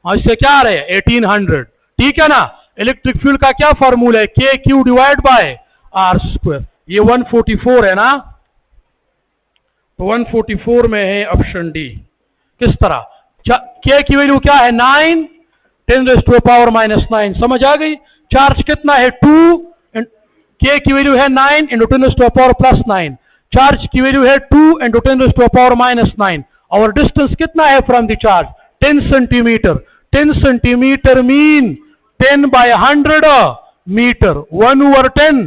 इससे क्या आ रहे हैं? 1800। ठीक है ना? Electric field का क्या फॉर्मूला है? K Q divide by R square. ये 144 है ना, तो 144 में है ऑप्शन डी। किस तरह? के की वैल्यू क्या है? 9, 10 raised to the power minus 9। समझ आ गई? चार्ज कितना है? 2, के की वैल्यू है 9 into 10 raised to the power plus 9। Charge की वैल्यू है 2 into 10 raised to the power minus 9। और डिस्टेंस कितना है from the charge? 10 centimetre. 10 centimetre mean 10 by 100 metre, 1/10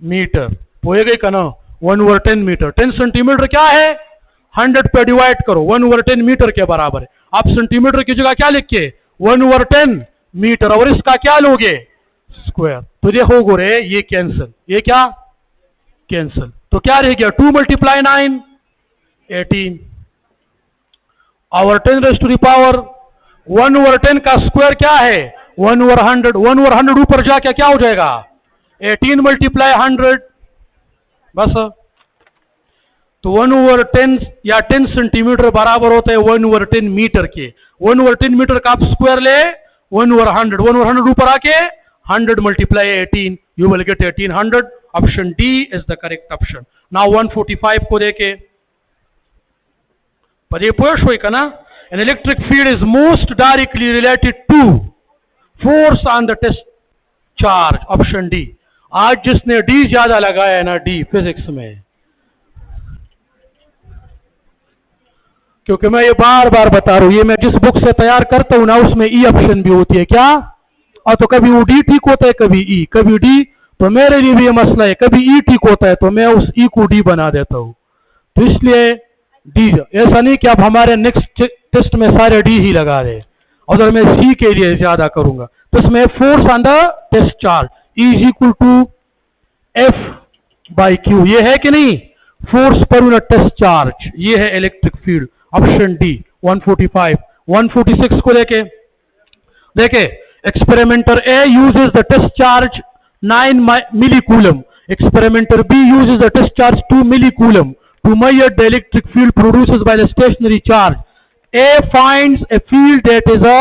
metre. हो गई का ना? 1/10 मीटर। 10 सेंटीमीटर क्या है? 100 पे डिवाइड करो, 1/10 मीटर के बराबर है। आप सेंटीमीटर की जगह क्या लिख के? 1/10 मीटर। और इसका क्या लोगे? स्क्वायर। तो देखो रे, ये कैंसिल, ये क्या कैंसिल, तो क्या रह गया? 2 × 9 18 और 10 raised to the power 1/10 का स्क्वायर क्या है? 1/100। 1/100 ऊपर जाके क्या हो जाएगा? 18 × 100 बस। तो 1/10 या 10 सेंटीमीटर बराबर होता है 1/10 मीटर के। 1/10 मीटर का आप स्क्वायर ले 1/100, 1/100 ऊपर आके 100 × 18, you will get 1800। Option D is the correct option। Now 145 को देखे, पर ये पुश हुई का ना? An electric field is most directly related to force on the test charge। Option D। आज जिसने D ज्यादा लगाया है ना, D फिजिक्स में, क्योंकि मैं ये बार बार बता रहा हूं, ये मैं जिस बुक से तैयार करता हूं ना, उसमें ई ऑप्शन भी होती है। क्या? और तो कभी वो डी ठीक होता है, कभी ई, कभी डी। तो मेरे लिए भी ये मसला है, कभी ई ठीक होता है तो मैं उस ई को डी बना देता हूं। तो इसलिए डी, ऐसा नहीं कि अब हमारे नेक्स्ट टेस्ट में सारे डी ही लगा रहे, अगर मैं सी के लिए ज्यादा करूंगा। तो इसमें force on the test charge is equal to F/Q। ये है कि नहीं? Force per unit test charge, ये है इलेक्ट्रिक फील्ड। Option D 145। 146 को देखे, experimenter A uses the test charge 9 millicoulomb, experimenter B uses the test charge 2 millicoulomb to measure the electric field produced by the stationary charge। A finds a field that is a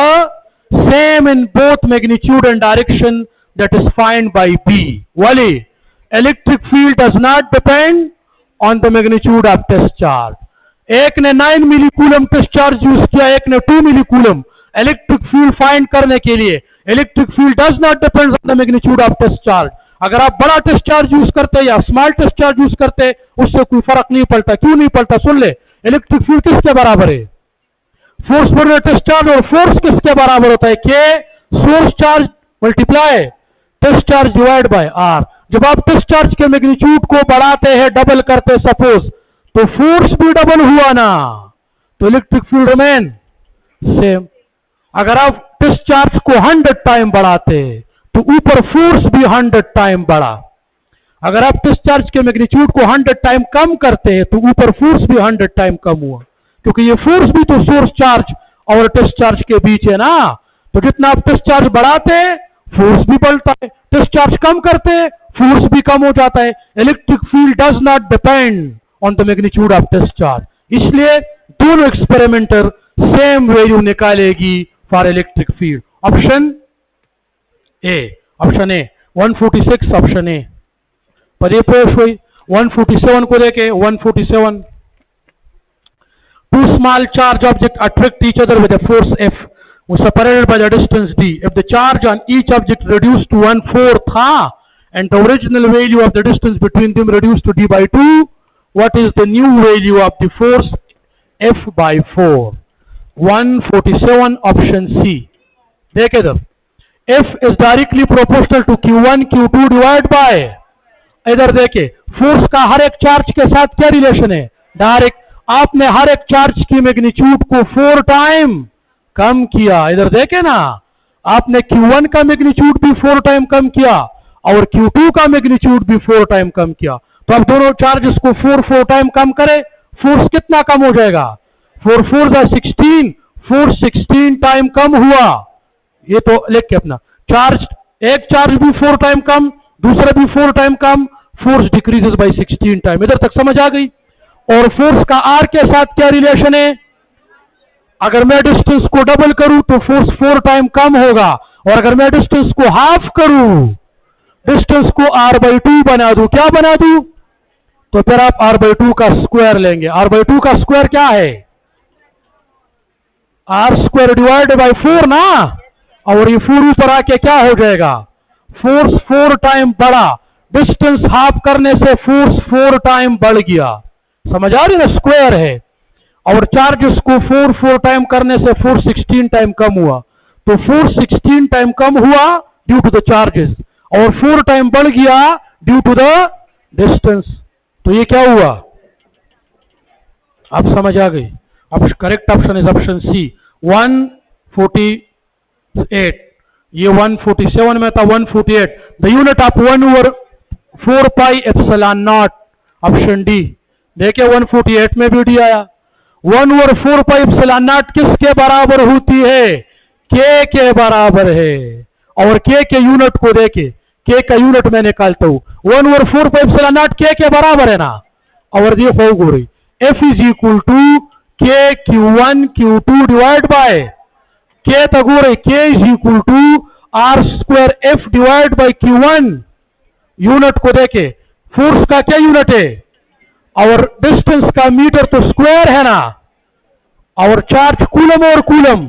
same in both magnitude and direction that is found by B। Wali, electric field does not depend on the magnitude of test charge। एक ने 9 मिलीकूलम test charge use किया, एक ने 2 मिलीकूलम। Electric field find करने के लिए electric field does not depend on the magnitude of test charge. अगर आप बड़ा टेस्ट चार्ज यूज करते या स्मॉल टेस्ट चार्ज यूज करते, उससे कोई फर्क नहीं पड़ता। क्यों नहीं पड़ता? सुन ले, इलेक्ट्रिक फील्ड किसके बराबर है? फोर्स पर टेस्ट चार्ज। और फोर्स किसके बराबर होता है? K source charge multiply test charge divide by R. जब आप टेस्ट चार्ज के मैग्नीट्यूड को बढ़ाते हैं, डबल करते सपोज, तो फोर्स भी डबल हुआ ना, तो इलेक्ट्रिक फील्ड रिमेन सेम। अगर आप टेस्ट चार्ज को 100 टाइम बढ़ाते हैं तो ऊपर फोर्स भी 100 टाइम बढ़ा। अगर आप टेस्ट चार्ज के मैग्नीट्यूड को 100 टाइम कम करते हैं तो ऊपर फोर्स भी 100 टाइम कम हुआ, क्योंकि ये फोर्स भी तो सोर्स चार्ज और टेस्ट चार्ज के बीच है ना। तो जितना आप टेस्ट चार्ज बढ़ाते हैं फोर्स भी बढ़ता है, टेस्ट चार्ज कम करते हैं फोर्स भी कम हो जाता है। Electric field does not depend on the magnitude of discharge, इसलिए दोनों एक्सपेरिमेंटर सेम वैल्यू निकालेगी for electric field. Option A, option A 146 option A. पदे पेश हुई 147 को देखे 147, two small charge objects attract each other with a force F was separated by the distance d. If the charge on each object reduced to 1/4 and the original value of the distance between them reduced to d by 2, what is the new value of the force F by 4? 147 option C. देखे इधर, F is directly proportional to Q1 Q2 divided by, इधर देखे force का हर एक charge के साथ क्या relation है, डायरेक्ट। आपने हर एक चार्ज की मैग्नीट्यूड को 4 टाइम कम किया, इधर देखे ना, आपने Q1 का मैग्नीट्यूड भी 4 टाइम कम किया और Q2 का मैग्नीट्यूड भी 4 टाइम कम किया। तो अब दोनों चार्जेस को 4 टाइम कम करे, फोर्स कितना कम हो जाएगा, 4 4 16, फोर्स 16 टाइम कम हुआ। ये तो लिख के अपना चार्ज, एक चार्ज भी 4 टाइम कम, दूसरा भी 4 time come, force decreases by 16 time. इधर तक समझ आ गई। और फोर्स का आर के साथ क्या रिलेशन है, अगर मैं डिस्टेंस को डबल करूं तो फोर्स 4 टाइम कम होगा, और अगर मैं डिस्टेंस को हाफ करूं, डिस्टेंस को r/2 बना दूं, क्या बना दूं, तो फिर आप r/2 का स्क्वायर लेंगे। r/2 का स्क्वायर क्या है, r² डिवाइड बाय 4 ना, और ये 4 ऊपर आके क्या हो जाएगा, फोर्स 4 टाइम बढ़ा, डिस्टेंस हाफ करने से फोर्स 4 टाइम बढ़ गया। समझ आ रही ना, स्क्वायर है। और चार्जेस को 4 टाइम करने से फोर्स 16 टाइम कम हुआ, तो फोर्स 16 टाइम कम हुआ ड्यू टू द चार्जेस, और 4 टाइम बढ़ गया ड्यू टू द डिस्टेंस। तो ये क्या हुआ, आप समझ आ गई। अब correct option is option C 148। ये 147 में था 148। The unit of 1/4 pi epsilon naught, option D. देखिए 148 में भी डी आया। 1/4 पाई एप्सिलॉन नॉट किसके बराबर होती है, के बराबर है। और के यूनिट को देखे, के का यूनिट मैं निकालता हूं, 1/4 पाई एप्सिलॉन नॉट के बराबर है ना, और ये हो गई F इज इक्वल टू के Q1 Q2 डिवाइड बाय के तक हो रही, K is equal to r² F divide by Q1। Unit को देखे, फोर्स का क्या यूनिट है, और डिस्टेंस का मीटर तो स्क्वायर है ना, और चार्ज कूलम और कूलम,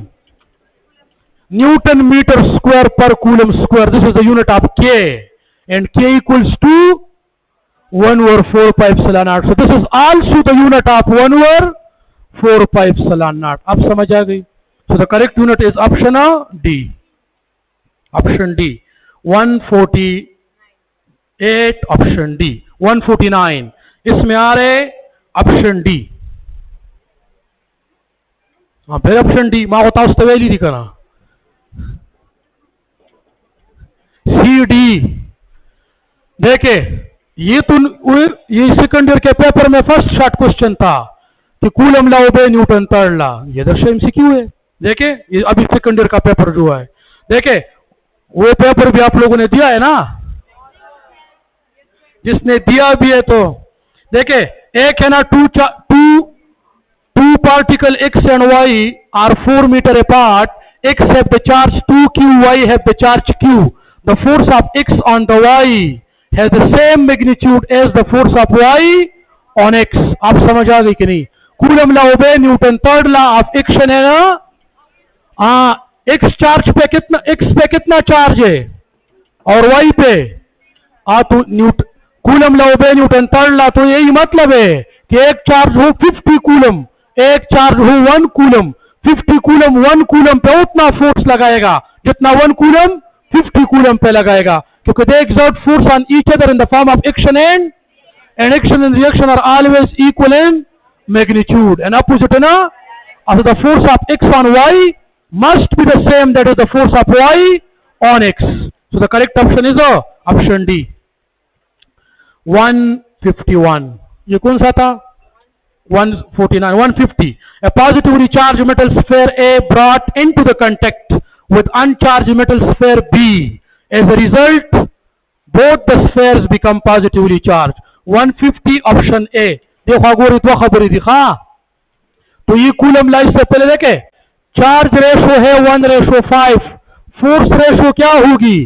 न्यूटन मीटर स्क्वायर पर coulomb square, this is the unit of K, and K equals to 1/4 pi epsilon naught. So this is also the unit of 1/4 pi epsilon naught. अब समझ आ गई। So the correct unit is option D, option D 148 option D. 149 इसमें आ रहे option D, हाँ फिर option D माँ होता उस तवेली दिखाना सी डी। देखे ये तो ये सेकंड ईयर के पेपर में फर्स्ट शॉर्ट क्वेश्चन था कि कूलम ला ओबे न्यूटन थर्ड ला, ये दर्शा एमसीक्यू है। देखे ये अभी सेकंड ईयर का पेपर जो है, देखे वो पेपर भी आप लोगों ने दिया है ना, जिसने दिया भी है तो देखे एक है ना, two particle x and y are 4 meter apart, x have the charge 2q, y have the charge q. The force of x on the y has the same magnitude as the force of y on x. आप समझ आ गई कि नहीं। Coulomb law ओबे Newton third law of action है ना, x charge पे कितना, x पे कितना चार्ज है और y पे, तो कूलम लॉ ओबे न्यूटन थर्ड लॉ। तो यही मतलब है कि एक चार्ज हो 50 कूलम, एक चार्ज हो 1 कूलम, 50 कूलम 1 कूलम पे उतना फोर्स लगाएगा जितना 1 कूलम 50 कूलम पे लगाएगा, क्योंकि they exert force on each other in the form of action and action and reaction are always equal in magnitude and opposite na. So the force of x on y must be the same that is the force of y on x. So the correct option is option D 151। ये कौन सा था 149 150। A positively charged metal sphere A brought into the contact with uncharged metal sphere B. As a result, both the spheres become positively charged. 150 option A. देखो गोरी तो खबरी दिखा. तो ये कूलम ला, इससे पहले देखे चार्ज रेशो है 1:5. फोर्स रेशो क्या होगी?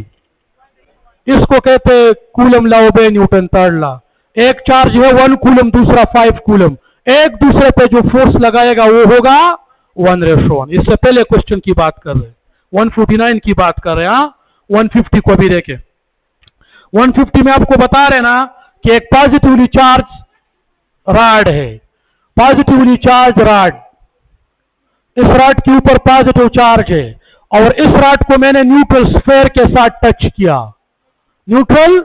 इसको कहते हैं कूलम ला ओबे न्यूटन थर्ड ला. एक चार्ज है 1 कूलम, दूसरा 5 कूलम. एक दूसरे पे जो फोर्स लगाएगा वो होगा 1:1. इससे पहले क्वेश्चन की बात कर रहे, 149 की बात कर रहे हैं. 150 को भी देखे. 150 में आपको बता रहे ना कि एक पॉजिटिवली चार्ज रॉड है. पॉजिटिवली चार्ज रॉड, इस रॉड के ऊपर पॉजिटिव चार्ज है और इस रॉड को मैंने न्यूट्रल स्फेयर के साथ टच किया. न्यूट्रल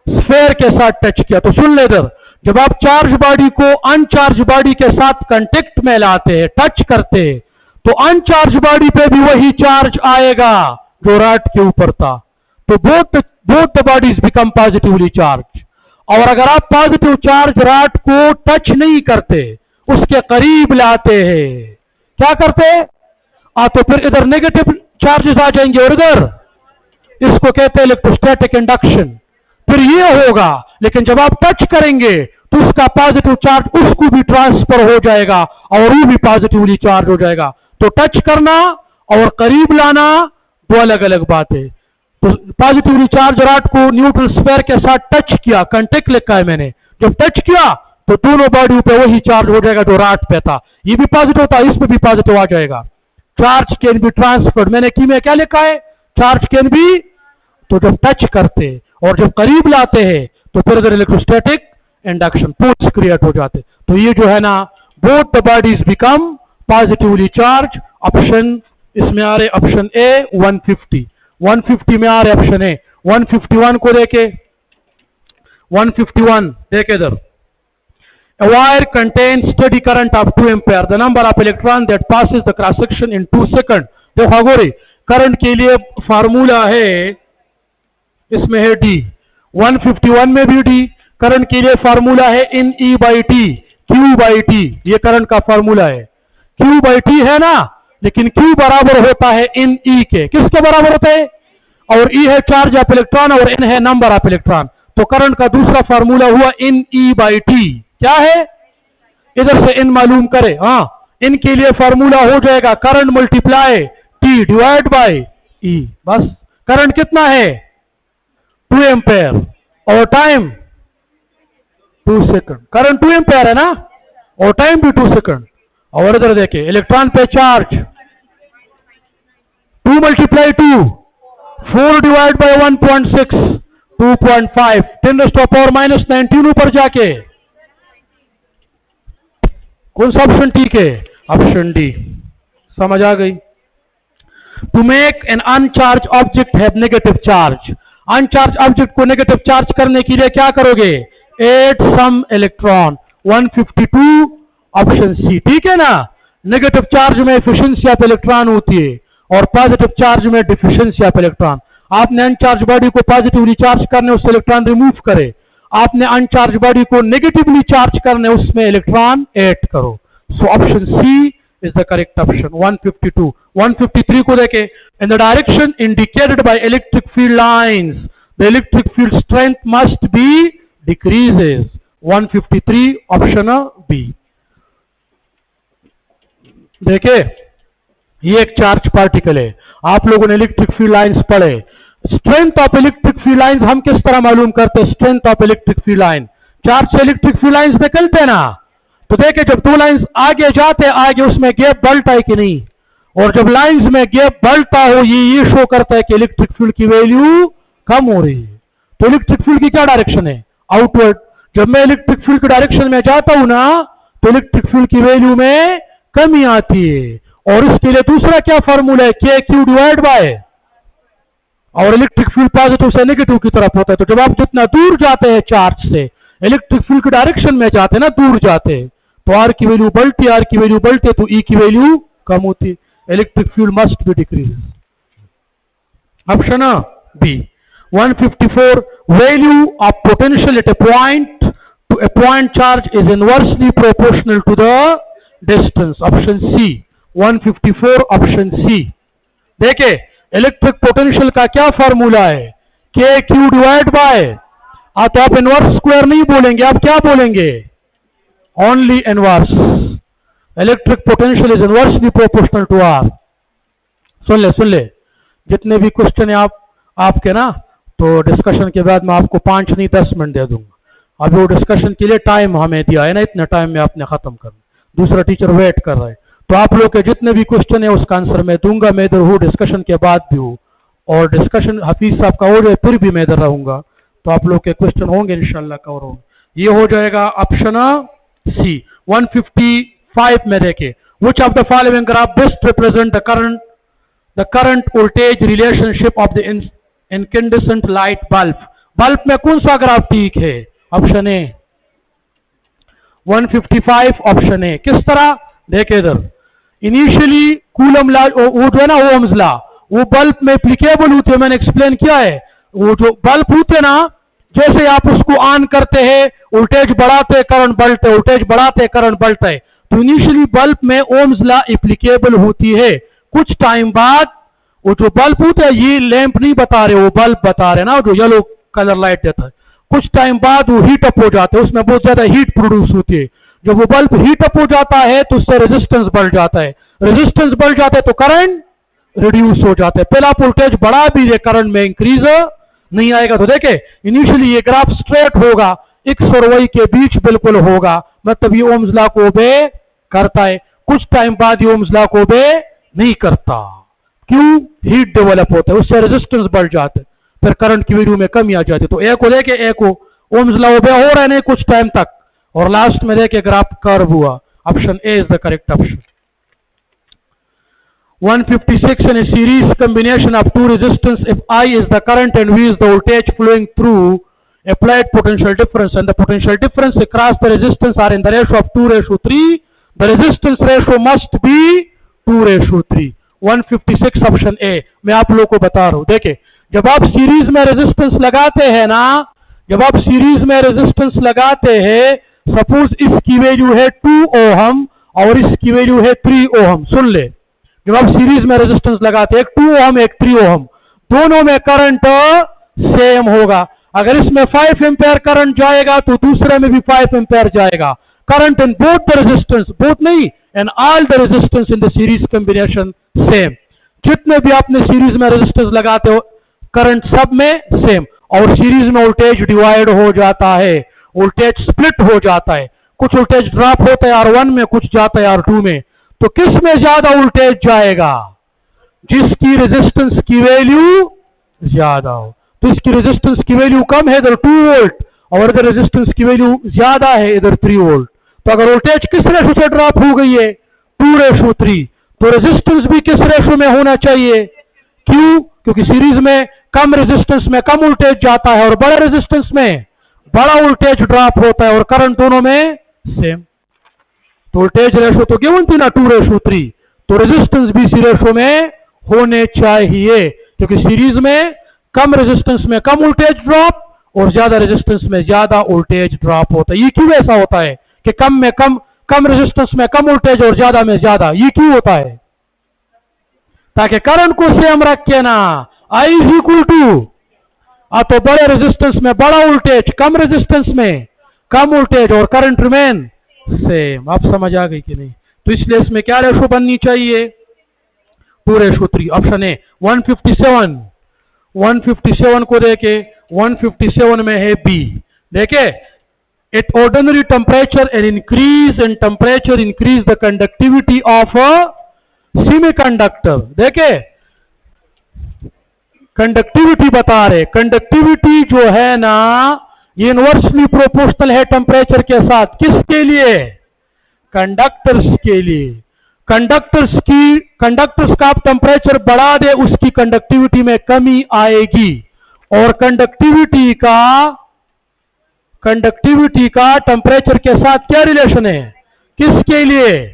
स्फेयर के साथ टच किया. तो सुन ले इधर, जब आप चार्ज बॉडी को अनचार्ज बॉडी के साथ कांटेक्ट में लाते हैं, टच करते हैं, तो अनचार्ज बॉडी पे भी वही चार्ज आएगा जो रॉड के ऊपर था. तो both the bodies become positively charge. और अगर आप पॉजिटिव चार्ज रॉड को टच नहीं करते, उसके करीब लाते हैं, क्या करते हैं? तो फिर इधर नेगेटिव चार्जेस आ जाएंगे और इधर, इसको कहते हैं इलेक्ट्रोस्टैटिक इंडक्शन. फिर ये होगा, लेकिन जब आप टच करेंगे तो उसका पॉजिटिव चार्ज उसको भी ट्रांसफर हो जाएगा और वो भी पॉजिटिवली चार्ज हो जाएगा. तो टच करना और करीब लाना दो अलग अलग बात है. तो पॉजिटिवली चार्ज रॉड को न्यूट्रल स्फेयर के साथ टच किया, कांटेक्ट लिखा है मैंने. जब टच किया तो दोनों बॉडी पे वही चार्ज हो जाएगा जो रॉड पे था. ये भी पॉजिटिव था, इस पे भी पॉजिटिव आ जाएगा. चार्ज कैन बी ट्रांसफर्ड, मैंने की में क्या लिखा है? Charge can be. तो जब टच करते और जब करीब लाते हैं तो फिर इधर इलेक्ट्रोस्टैटिक इंडक्शन फोर्स क्रिएट हो जाते. तो ये जो है ना, both the bodies become positively charge. Option इसमें आ रहे ऑप्शन ए 150. 150 में आ रहे ऑप्शन ए. 151 को देखे. 151 देखे इधर. A wire contains steady current of 2 ampere. The number of electron that passes the cross section in 2 seconds. देखो गोरी, करंट के लिए फार्मूला है, इसमें है डी. 151 में भी डी. करंट के लिए फार्मूला है n e by t, q by t. ये करंट का फार्मूला है. क्यू बाई टी है ना, लेकिन क्यू बराबर होता है इन ई के. किसके बराबर होता है? और ई है चार्ज ऑफ इलेक्ट्रॉन और एन है नंबर ऑफ इलेक्ट्रॉन. तो करंट का दूसरा फार्मूला हुआ इन ई बाई टी. क्या है? इधर से इन मालूम करे. हाँ, इन के लिए फार्मूला हो जाएगा current multiply t divide by e. बस. करंट कितना है? 2 एम्पेयर और टाइम 2 सेकंड. करंट 2 एम्पेयर है ना, और टाइम भी 2 सेकंड. और इधर देखे इलेक्ट्रॉन पे चार्ज 2 मल्टीप्लाई 2, 4 डिवाइड बाय 1.6, 2.5, 10⁻⁻19 ऊपर जाके. कौन सा ऑप्शन ठीक है? Option D. समझ आ गई? To make an uncharge object have negative charge. Uncharge object को नेगेटिव चार्ज करने के लिए क्या करोगे? Add some electron. 152 option C. ठीक है ना. नेगेटिव चार्ज में एफिशिएंसी ऑफ इलेक्ट्रॉन होती है और पॉजिटिव चार्ज में डिफिशिएंसी ऑफ इलेक्ट्रॉन. आपने अनचार्ज बॉडी को पॉजिटिवली चार्ज करने, उससे इलेक्ट्रॉन रिमूव करे. आपने अनचार्ज बॉडी को नेगेटिवली चार्ज करने, उसमें इलेक्ट्रॉन ऐड करो. So option C is the correct option. 152. 153 को देखे. In the direction indicated by electric field lines, the electric field strength must be decreases. 153 option B. देखे, ये एक चार्ज पार्टिकल है. आप लोगों ने इलेक्ट्रिक फील्ड लाइंस पढ़े. Strength of electric field lines हम किस तरह मालूम करते हैं? Strength of electric field line, charge से इलेक्ट्रिक फील्ड लाइंस निकलते हैं ना. तो देखे जब 2 लाइंस आगे जाते, आगे उसमें गैप बढ़ता है कि नहीं? और जब लाइंस में गैप बढ़ता हो, ये शो करता है कि इलेक्ट्रिक फील्ड की वैल्यू कम हो रही है. तो इलेक्ट्रिक फील्ड की क्या डायरेक्शन है? आउटवर्ड. जब मैं इलेक्ट्रिक फील्ड की डायरेक्शन में जाता हूं ना, तो इलेक्ट्रिक फील्ड की वैल्यू में कमी आती है. और इसके लिए दूसरा क्या फॉर्मूला है? K Q divide bye. और इलेक्ट्रिक फील्ड पॉजिटिव से नेगेटिव की तरफ होता है. तो जब आप जितना दूर जाते हैं चार्ज से, इलेक्ट्रिक फील्ड की डायरेक्शन में जाते हैं ना, दूर जाते हैं, तो आर की वैल्यू बढ़ती, आर की वैल्यू बढ़ती, तो ई की वैल्यू कम होती. Electric field must be decrease. Option B. 154 value of potential at a point to a point charge is inversely proportional to the distance. Option C. 154 option C. देखे electric potential का क्या formula है? K Q divide bye, तो आप inverse square नहीं बोलेंगे, आप क्या बोलेंगे? Only inverse. Electric potential is inversely proportional to r. सुन ले जितने भी क्वेश्चन है आपके ना, तो डिस्कशन के बाद मैं आपको 5 नहीं 10 मिनट दे दूंगा। अभी वो डिस्कशन के लिए टाइम हमें दिया है ना, इतने टाइम में आपने खत्म करना, दूसरा टीचर वेट कर रहा है। तो आप लोग के जितने भी क्वेश्चन है उसका आंसर मैं दूंगा, मैं इधर हूँ, डिस्कशन के बाद भी हूँ, और डिस्कशन हफीज साहब का हो जाए फिर भी मैं इधर रहूंगा, तो आप लोग के क्वेश्चन होंगे इंशाल्लाह कवर होंगे। ये हो जाएगा ऑप्शन सी। 155 में देखे, which of the following graph best represent the current voltage relationship of the incandescent light bulb. Bulb में कौन सा ग्राफ ठीक है? Option A 155, option A. किस तरह देखे इधर, इनिशियली कूलम लॉ, वो जो है ना ओम्स लॉ, वो बल्ब में एप्लीकेबल होते हैं, मैंने एक्सप्लेन किया है। वो जो बल्ब होते ना, जैसे आप उसको ऑन करते हैं, वोल्टेज बढ़ाते करंट बढ़ते, वोल्टेज बढ़ाते करंट बढ़ता है, तो इनिशियली बल्ब में ओम्स लॉ एप्लीकेबल होती है। कुछ टाइम बाद वो जो बल्ब होता है, ये लैंप नहीं बता रहे, वो बल्ब बता रहे ना, जो येलो कलर लाइट देता है, कुछ टाइम बाद वो हीट अप हो जाते हैं, उसमें बहुत ज्यादा हीट प्रोड्यूस होती है। जब वो बल्ब हीट अप हो जाता है तो उससे रेजिस्टेंस बढ़ जाता है, रेजिस्टेंस बढ़ जाता है तो करंट रिड्यूस हो जाता है। पहला आप वोल्टेज बढ़ा भी दे, करंट में इंक्रीज नहीं आएगा। तो देखे इनिशियली ये ग्राफ स्ट्रेट होगा, एक्स और वाई के बीच बिल्कुल होगा, मतलब ये ओम्स लॉ को ओबे करता है। कुछ टाइम बाद ये ओम्स लॉ को ओबे नहीं करता, क्यों? हीट डेवलप होता है, उससे रेजिस्टेंस बढ़ जाता है, फिर करंट की वैल्यू में कमी आ जाती है। तो ए को लेके ए को ओम्स लॉ ओबे हो रहा है कुछ टाइम तक, और लास्ट में देखे ग्राफ कर्व हुआ। Option A is the correct option. 156 in a series combination of two resistance, if I is the current and V is the voltage flowing through, applied potential difference, and the potential difference across the resistance are in the ratio of 2:3, the resistance ratio must be 2:3। 156 option A. मैं आप लोगों को बता रहा हूं, देखे जब आप सीरीज में रेजिस्टेंस लगाते हैं ना, जब आप सीरीज में रेजिस्टेंस लगाते हैं, सपोज इसकी वैल्यू है 2 ओहम और इसकी वैल्यू है 3 ओहम। सुन ले, जब आप सीरीज में रेजिस्टेंस लगाते हैं, एक 2 ओहम एक 3 ओहम, दोनों में करंट सेम होगा। अगर इसमें 5 एम्पेयर करंट जाएगा तो दूसरे में भी 5 एम्पेयर जाएगा। Current in both the resistance, both नहीं, and all the resistance in the series combination same. जितने भी आपने सीरीज में रेजिस्टेंस लगाते हो, करंट सब में सेम, और सीरीज में वोल्टेज डिवाइड हो जाता है, वोल्टेज स्प्लिट हो जाता है। कुछ वोल्टेज ड्रॉप होता है R1 में, कुछ जाता है R2 में। तो किस में ज्यादा वोल्टेज जाएगा? जिसकी रेजिस्टेंस की वैल्यू ज्यादा हो। तो इसकी रेजिस्टेंस की वैल्यू कम है, इधर 2 वोल्ट, और इधर रेजिस्टेंस की वैल्यू ज्यादा है, इधर 3 वोल्ट। तो अगर वोल्टेज किस रेशो से ड्रॉप हो गई है? 2:3। तो रेजिस्टेंस भी किस रेशो में होना चाहिए? क्यों? क्योंकि सीरीज में कम रेजिस्टेंस में कम वोल्टेज जाता है, और बड़े रेजिस्टेंस में बड़ा वोल्टेज ड्रॉप होता है, और करंट दोनों में सेम। तो वोल्टेज रेशो तो गिवन थी ना 2:3, तो रेजिस्टेंस भी इसी रेशो में होने चाहिए, क्योंकि सीरीज में कम रेजिस्टेंस में कम वोल्टेज ड्रॉप और ज्यादा रेजिस्टेंस में ज्यादा वोल्टेज ड्रॉप होता है। ये क्यों ऐसा होता है कि कम में कम रेजिस्टेंस में कम वोल्टेज और ज्यादा में ज्यादा? ये क्यों होता है? ताकि करंट को सेम रख के ना, I इज इक्वल टू, तो बड़े रेजिस्टेंस में बड़ा वोल्टेज, कम रेजिस्टेंस में कम वोल्टेज, और करंट रिमेन सेम। आप समझ आ गई कि नहीं? तो इसलिए इसमें क्या रेशो बननी चाहिए? 2:3। Option A. 157 को देखे, 157 में है बी। देखे, at ordinary temperature an increase in temperature increase the conductivity of a semiconductor. देखे कंडक्टिविटी बता रहे, कंडक्टिविटी जो है ना, ये इनवर्सली प्रोपोर्शनल है टेम्परेचर के साथ। किसके लिए? कंडक्टर्स के लिए। कंडक्टर्स का आप टेम्परेचर बढ़ा दे, उसकी कंडक्टिविटी में कमी आएगी, और कंडक्टिविटी का टेम्परेचर के साथ क्या रिलेशन है? किसके लिए?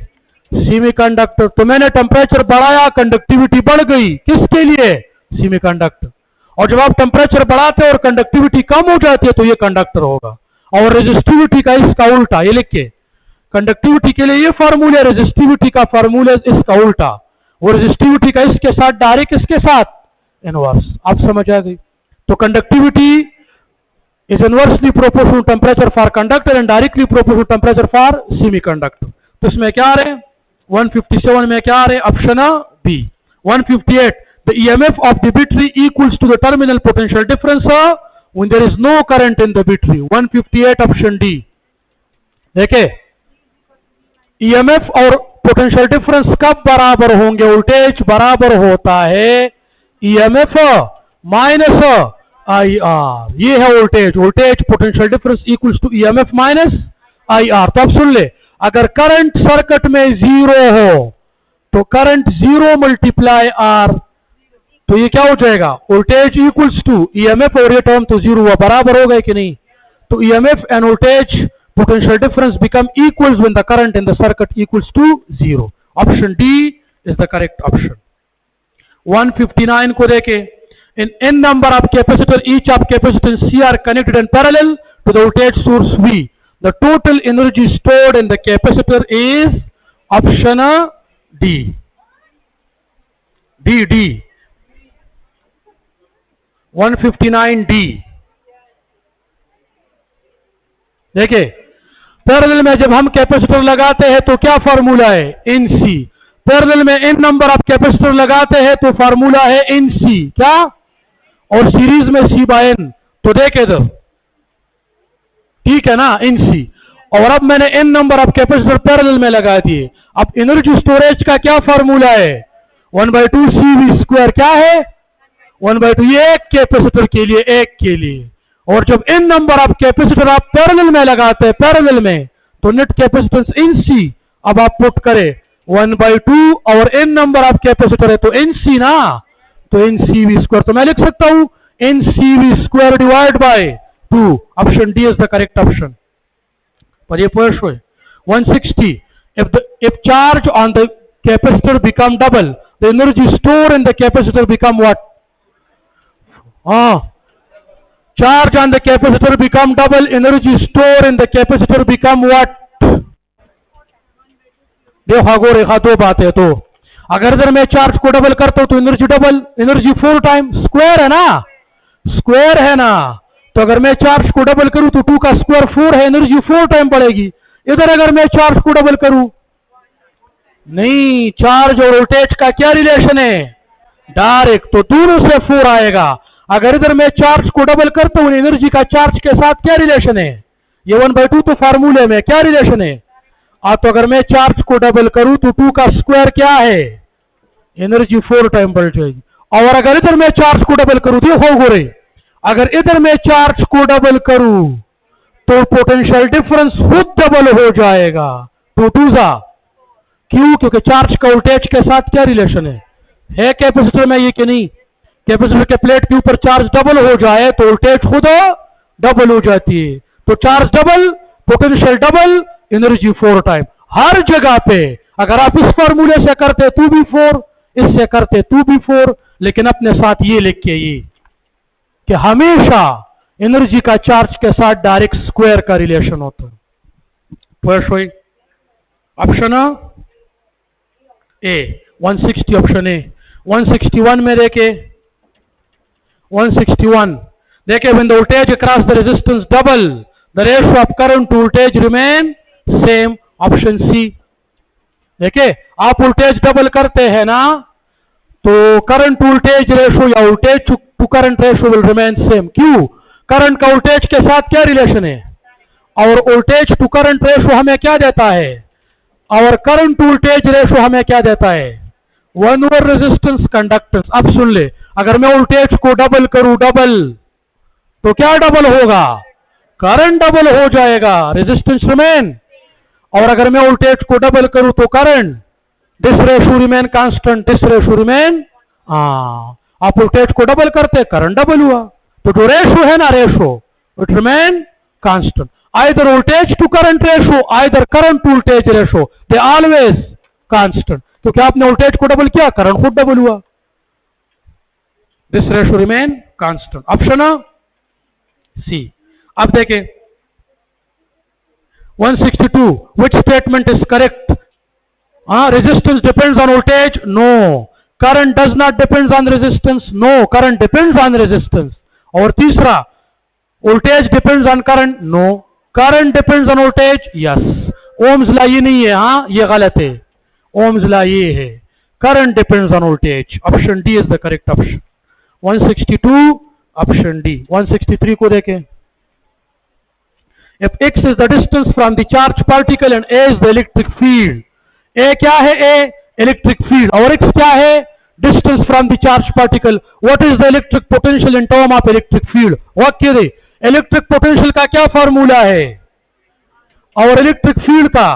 सेमीकंडक्टर। तो मैंने टेम्परेचर बढ़ाया, कंडक्टिविटी बढ़ गई, किसके लिए? सेमीकंडक्टर। और जब आप टेम्परेचर बढ़ाते हो और कंडक्टिविटी कम हो जाती है तो ये कंडक्टर होगा। और रेजिस्टिविटी का इसका उल्टा, ये लिख के, कंडक्टिविटी के लिए ये फार्मूला, रेजिस्टिविटी का फार्मूला इसका उल्टा, और रेजिस्टिविटी का इसके साथ डायरेक्ट, इसके साथ इनवर्स। आप समझ आ गई? तो conductivity is inversely proportional to temperature for conductor and directly proportional to temperature for semiconductor. तो इसमें क्या आ रहे हैं? 157 में क्या आ रहे हैं? Option B. 158, the EMF of the battery equals to the terminal potential difference when there is no current in the battery. 158 option D. देखिए, EMF और पोटेंशियल डिफरेंस कब बराबर होंगे? वोल्टेज बराबर होता है EMF माइनस IR. ये है voltage. Voltage potential difference equals to EMF minus IR. तो अब सुन ले, अगर करंट सर्किट में जीरो हो तो करंट जीरो मल्टीप्लाई R, तो ये क्या हो जाएगा? वोल्टेज इक्वल्स टू EMF और ये टर्म तो जीरो हुआ, बराबर हो गए कि नहीं? तो EMF end voltage potential difference become equals when the current in the circuit equals to 0. Option D is the correct option. 159 को देखे, in n number of capacitor, each of capacitance C are connected in parallel to the voltage source V. The total energy stored in the capacitor is option D. D. 159D. देखिए, parallel में जब हम capacitor लगाते हैं तो क्या formula है? इन सी. Parallel में n नंबर ऑफ कैपेसिटर लगाते हैं तो फार्मूला है इन सी. क्या? और सीरीज में C बाय N. तो देखे तो ठीक है ना, इन सी. और अब मैंने n number of capacitor parallel में लगा दिए. अब एनर्जी स्टोरेज का क्या फार्मूला है? 1/2 CV². क्या है? 1/2. ये एक कैपेसिटर के लिए, एक के लिए. और जब n नंबर ऑफ कैपेसिटर आप पैरेलल में लगाते हैं, पैरेलल में, तो नेट कैपेसिटेंस इन सी. अब आप पुट करें 1/2 और n नंबर ऑफ कैपेसिटर है तो इन सी ना, तो इन CV². तो मैं लिख सकता हूं इन CV² divide by 2. Option D is the correct option. पर ये पुश हुए. 160, if charge on the capacitor become double, the energy stored in the capacitor become what? Charge on the capacitor become double, energy stored in the capacitor become what? देखो गो रेखा, दो बात है. तो अगर इधर मैं चार्ज को डबल करता हूं तो energy double, energy 4 time. Square है ना, स्क्वायर है ना. तो अगर मैं चार्ज को डबल करूं तो 2 का स्क्वायर 4 है, एनर्जी 4 टाइम बढ़ेगी. इधर अगर मैं चार्ज को डबल करूं, नहीं, चार्ज और वोल्टेज का क्या रिलेशन है? डायरेक्ट. तो दोनों से 4 आएगा. अगर इधर मैं चार्ज को डबल करता हूं, एनर्जी का चार्ज के साथ क्या रिलेशन है? ये 1/2 तो फार्मूले में क्या रिलेशन है? तो अगर मैं चार्ज को डबल करूं तो 2 का स्क्वायर क्या है? एनर्जी 4 टाइम बढ़ जाएगी. और अगर इधर मैं चार्ज को डबल करूं, देखो गोरे, अगर इधर मैं चार्ज को डबल करूं तो पोटेंशियल डिफरेंस खुद डबल हो जाएगा. तो 2 क्यों? क्योंकि चार्ज का वोल्टेज के साथ क्या रिलेशन है कैपेसिटर में? ये कि नहीं? कैपेसिटर के प्लेट के ऊपर चार्ज डबल हो जाए तो वोल्टेज खुद डबल हो जाती है. तो charge double, potential double, energy 4 time. हर जगह पे अगर आप इस फॉर्मूले से करते 2b4, इससे करते 2b4, लेकिन अपने साथ ये लिख के ये कि हमेशा एनर्जी का चार्ज के साथ डायरेक्ट स्क्वायर का रिलेशन होता है. Option A. 160 option A. 161 में देखे, 161 देखे, when the voltage across the resistance double, the ratio of current to voltage remain same. Option C. देखे, आप वोल्टेज डबल करते हैं ना, तो करंट टू वोल्टेज रेशो या voltage to current ratio will remain same. क्यों? करंट का voltage के साथ क्या रिलेशन है? और वोल्टेज टू करंट रेशो हमें क्या देता है? और करंट टू वोल्टेज रेशो हमें क्या देता है? 1/, रेजिस्टेंस कंडक्टेंस. अब सुन ले, अगर मैं वोल्टेज को डबल करूं, डबल, तो क्या डबल होगा? करंट डबल हो जाएगा, रेजिस्टेंस रिमेन. और अगर मैं वोल्टेज को डबल करूं तो current, this ratio remain constant, this ratio remain. आप वोल्टेज को डबल करते, करंट डबल हुआ. तो जो रेशो है ना, ratio, it remain constant. Either voltage to current ratio, either current to voltage ratio, they always constant. तो क्या आपने वोल्टेज को डबल किया, करंट खुद डबल हुआ. This ratio remain constant. Option C. अब देखें 162, which statement is correct? Resistance depends on voltage? No. Current does not depend on resistance? No. Current depends on resistance. और तीसरा, voltage depends on current, no. Current depends on voltage, yes. Ohm's law ये नहीं है, हाँ ये गलत है। Ohms law ये है, current depends on voltage. Option D is the correct option. 162 option D. 163 को देखें। If x is the distance from the charged particle and a is the electric field, a क्या है? a electric field, और x क्या है? distance from the charged particle. What is the electric potential in term of electric field? वाक्य दे, electric potential का क्या formula है और इलेक्ट्रिक फील्ड का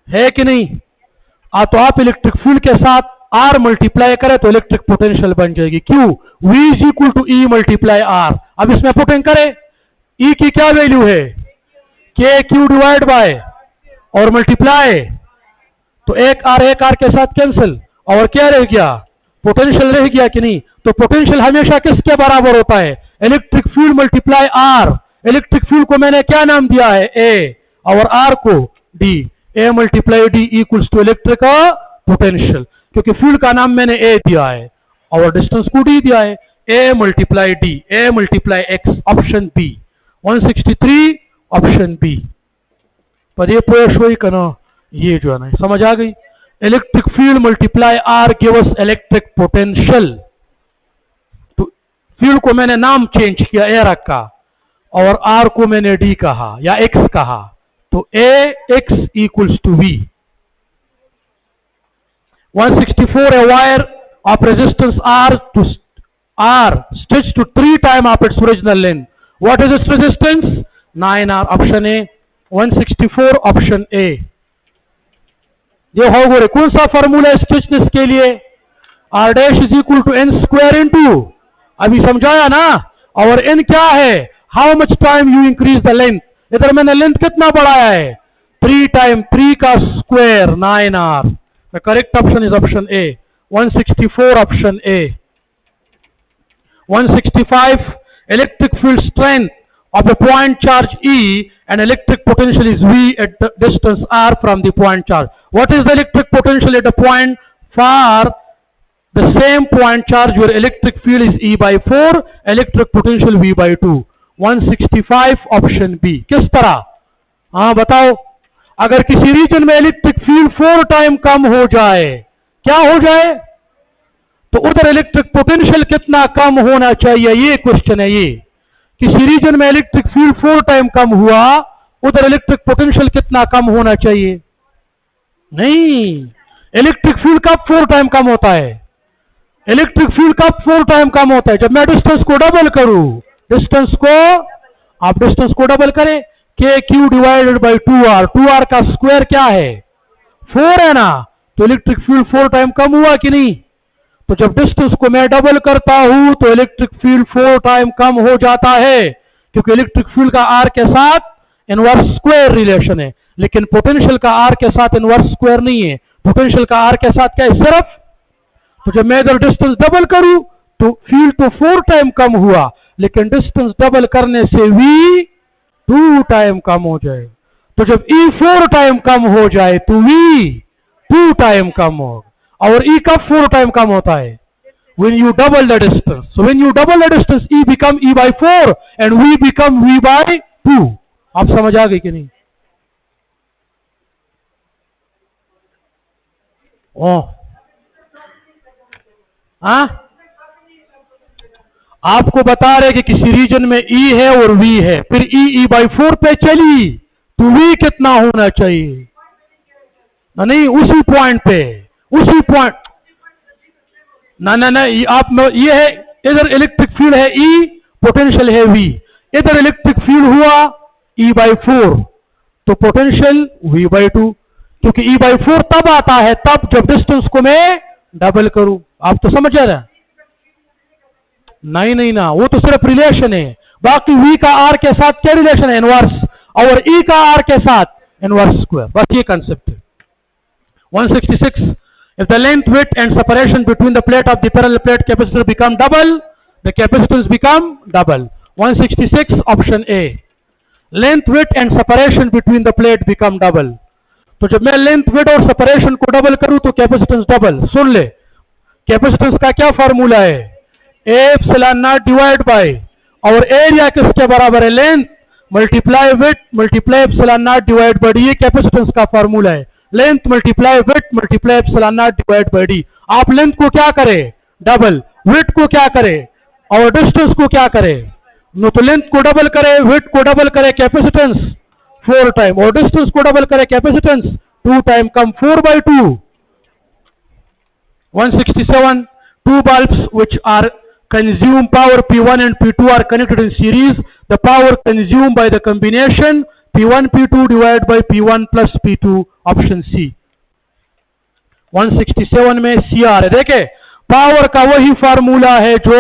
है कि नहीं? तो आप इलेक्ट्रिक फील्ड के साथ R मल्टीप्लाई करें तो इलेक्ट्रिक पोटेंशियल बन जाएगी। क्यों? V is equal to E multiply R। अब इसमें पुटिंग करें, E की क्या वैल्यू है? KQ डिवाइड बाय और मल्टीप्लाई, तो एक R के साथ कैंसिल, और क्या रह गया? पोटेंशियल रह गया कि नहीं? तो पोटेंशियल हमेशा किसके बराबर होता है? Electric field multiply R। Electric field को मैंने क्या नाम दिया है? A, और R को D। A multiply D equals to electric potential, क्योंकि फील्ड का नाम मैंने A दिया है और डिस्टेंस को D दिया है। A multiply D, A multiply X, option B. 163 option B. पर ये प्रश्न वही करना, ये जो है ना, समझ आ गई? Electric field multiply R give us electric potential. तो फील्ड को मैंने नाम चेंज किया, A रखा, और R को मैंने D कहा या X कहा, तो AX equals to V। 164 a wire of resistance R stretched to 3 times of its original length. What is its resistance? 9R, option A। 164 option A। ये हो गए, कौन सा फॉर्मूला है स्ट्रेचनेस के लिए? R dash is equal to n square into, अभी समझाया ना, और n क्या है? How much time you increase the length. इधर मैंने लेंथ कितना बढ़ाया है? 3 टाइम 3 का square 9R। The correct option is option A। 164 option A। 165 electric field strength of a point charge E and electric potential is V at the distance R from the point charge. What is the electric potential at a point for the same point charge where electric field is E by 4, electric potential V by 2? 165 option B। किस तरह? हाँ बताओ। अगर किसी reason में electric field 4 time कम हो जाए, क्या हो जाए? तो उधर इलेक्ट्रिक पोटेंशियल कितना कम होना चाहिए? ये क्वेश्चन है। ये किसी रीजन में इलेक्ट्रिक फील्ड 4 टाइम कम हुआ, उधर इलेक्ट्रिक पोटेंशियल कितना कम होना चाहिए? नहीं, इलेक्ट्रिक फील्ड कब 4 टाइम कम होता है? इलेक्ट्रिक फील्ड कब 4 टाइम कम होता है? जब मैं डिस्टेंस को डबल करूं। डिस्टेंस को, आप डिस्टेंस को डबल करें, KQ divided by 2R। 2R का स्क्वायर क्या है? 4 है ना, तो इलेक्ट्रिक फील्ड 4 टाइम कम हुआ कि नहीं? तो जब डिस्टेंस को मैं डबल करता हूं तो इलेक्ट्रिक फील्ड 4 टाइम कम हो जाता है, क्योंकि इलेक्ट्रिक फील्ड का R के साथ इनवर्स स्क्वायर रिलेशन है, लेकिन पोटेंशियल का R के साथ इनवर्स स्क्वायर नहीं है। पोटेंशियल का R के साथ क्या है? सिर्फ। तो जब मैं इधर डिस्टेंस डबल करूं तो फील्ड तो 4 टाइम कम हुआ, लेकिन डिस्टेंस डबल करने से V 2 टाइम कम हो जाए। तो जब E 4 टाइम कम हो जाए तो V 2 टाइम कम होगा। और E कब 4 टाइम कम होता है? when you double the distance. So when you double the distance, E become E by 4 and V become V by 2. आप समझ आ गए कि नहीं? ओह, हाँ, आपको बता रहे कि किसी रीजन में E है और V है, फिर E by 4 पे चली तो V कितना होना चाहिए? नहीं, उसी पॉइंट पे, उसी पॉइंट। ना ना ना, आप ये है, इधर इलेक्ट्रिक फील्ड है E, पोटेंशियल है V। इधर इलेक्ट्रिक फील्ड हुआ E by 4, तो पोटेंशियल V by 2, क्योंकि E by 4 तब आता है तब जब डिस्टेंस को मैं डबल करूं। आप तो समझ रहे हैं? नहीं नहीं ना, वो तो सिर्फ रिलेशन है। बाकी V का R के साथ क्या रिलेशन है? इनवर्स। और E का R के साथ इनवर्स स्क्वायर। बस ये कंसेप्ट है। 166 if the length, width and separation between the plate of the parallel plate capacitor become double, the capacitance become double. 166 option A। length, width and separation between the plate become double। तो जब मैं length, width और separation को double करूं तो capacitance double. सुन ले, capacitance का क्या फॉर्मूला है? एप्सिलॉन नॉट डिवाइड बाय, और एरिया किसके बराबर है? Length multiply width multiply epsilon not divide by D. ये कैपेसिटेंस का फार्मूला है, length multiply width multiply epsilon not divide by D. आप लेंथ को क्या करें? डबल, विड्थ को क्या करें और डिस्टेंस को क्या करें? नो, तो लेंथ को डबल करे, विड्थ को डबल करे, कैपेसिटेंस 4 टाइम, और डिस्टेंस को डबल करे, capacitance 2 time, come 4/2। 167, two bulbs which are consume power P1 and P2 are connected in series. The power consumed by the combination P1 P2 divided by P1 plus P2, option C। 167 में CR है। देखे, power का वही formula है जो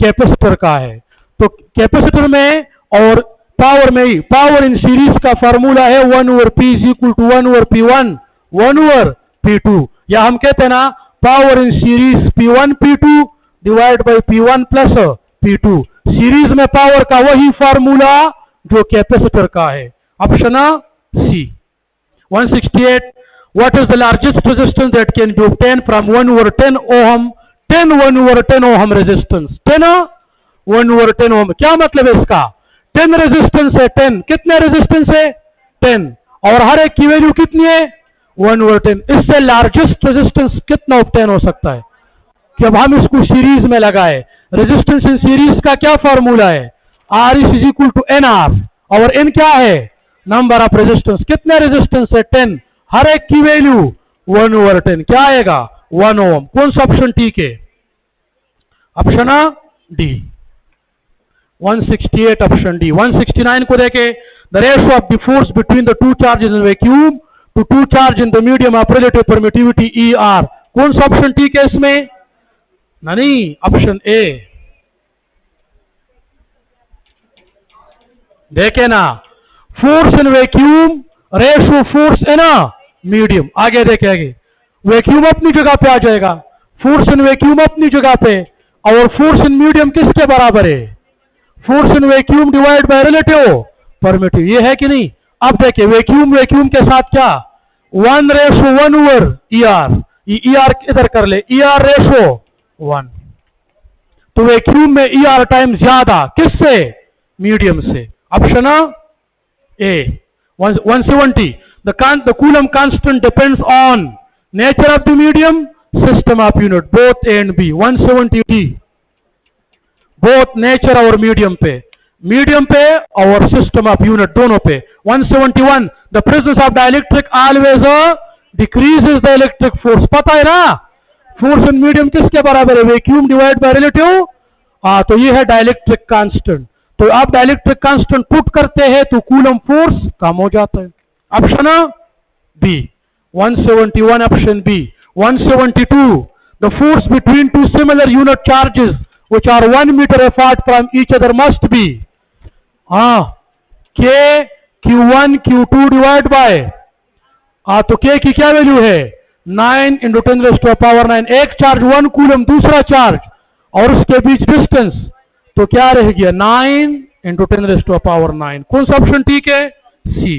capacitor का है, तो कैपेसिटर में और पावर में ही पावर इन सीरीज का फार्मूला है 1/P is equal to 1/P1 1/P2, या हम कहते हैं ना power in series P1 P2 divide by P1 plus P2। Series में पावर का वही फार्मूला जो कैपेसिटर का है, option C. 168, what is the largest resistance that can be obtained from 1/10 ohm 1/10 ohm resistance? 1/10 ohm, क्या मतलब है इसका? 10 रेजिस्टेंस है, 10 कितने रेजिस्टेंस है? 10, और हर एक की वैल्यू कितनी है? 1/10। इससे लार्जेस्ट रेजिस्टेंस कितना ऑब्टेन हो सकता है? जब हम इसको सीरीज में लगाए, रेजिस्टेंस इन सीरीज का क्या फॉर्मूला है? R is equal to NR, और N क्या है? Number of resistance. कितने रेजिस्टेंस है? 10, हर एक की वैल्यू 1/10, क्या आएगा? 1 ओम। कौन सा ऑप्शन ठीक है? Option D. 168 option D. 169 को देखे, the ratio of the force between the two charges in vacuum to two charge in the medium of relative permittivity ER। कौन सा ऑप्शन ठीक है इसमें? नहीं, ऑप्शन ए। देखे ना, force in vacuum ratio force in medium. आगे देखे, आगे वैक्यूम अपनी जगह पे आ जाएगा, फोर्स इन वैक्यूम अपनी जगह पे, और फोर्स इन मीडियम किसके बराबर है? Force in vacuum divide by relative primitive, ये है कि नहीं? अब देखिए, वैक्यूम के साथ क्या? 1/1/ER, ER इधर कर ले, ER रेशो 1, तो वैक्यूम में ER टाइम ज्यादा, किससे? मीडियम से, option A. 170, the Coulomb constant depends on nature of the medium, system of unit, both A and B। 170D, both nature और मीडियम पे और सिस्टम ऑफ यूनिट दोनों पे। 171, the presence of dielectric always decreases the electric force। पता है ना, force in medium किसके बराबर है? Vacuum divide by relative. तो ये है डाइलेक्ट्रिक कांस्टेंट, तो आप डाइलेक्ट्रिक कांस्टेंट पुट करते हैं तो कूलम फोर्स कम हो जाता है, option B. 171 option B. 172, the force between two similar unit charges which are 1 meter apart from each other must be K Q1 Q2 divide by, तो K की क्या value है? 9 × 10⁻⁹। एक चार्ज 1 कूलम, दूसरा charge, और उसके बीच डिस्टेंस, तो क्या रह गया? 9 × 10⁻⁹। कौन सा ऑप्शन ठीक है? C.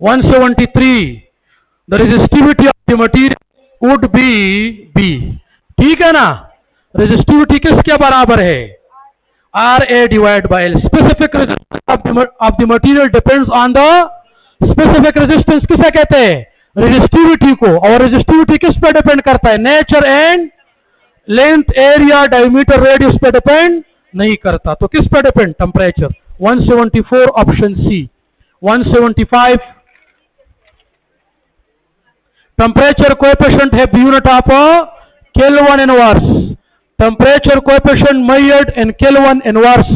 173, the resistivity of the material would be B. ठीक है ना, रेजिस्टिविटी किसके बराबर है? RA divide by L। Specific resistance of the material depends on the specific resistance. किसे कहते हैं? रेजिस्टिविटी को, और रेजिस्टिविटी किस पे डिपेंड करता है? Nature and length, area, diameter, radius पे डिपेंड नहीं करता, तो किस पे depend? Temperature. 174 option C. 175, temperature coefficient है unit of Kelvin inverse. Temperature coefficient measured in Kelvin inverse.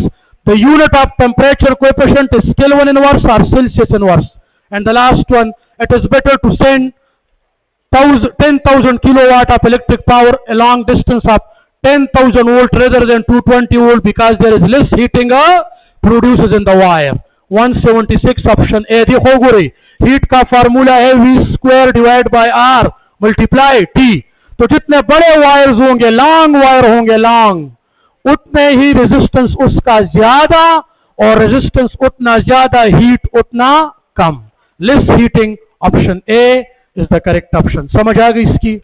The unit of temperature coefficient is Kelvin inverse or Celsius inverse. And the last one, it is better to send 10,000 kilowatt of electric power a long distance of 10,000 volt rather than 220 volt because there is less heating produces in the wire। 176 option A. देखो गोरी, heat का formula है V² divide by R multiply T। तो जितने बड़े wires होंगे, long wire होंगे, long, उतने ही रेजिस्टेंस उसका ज्यादा, और रेजिस्टेंस उतना ज्यादा, हीट उतना कम। Less heating, option A is the correct option. समझ आ गई इसकी?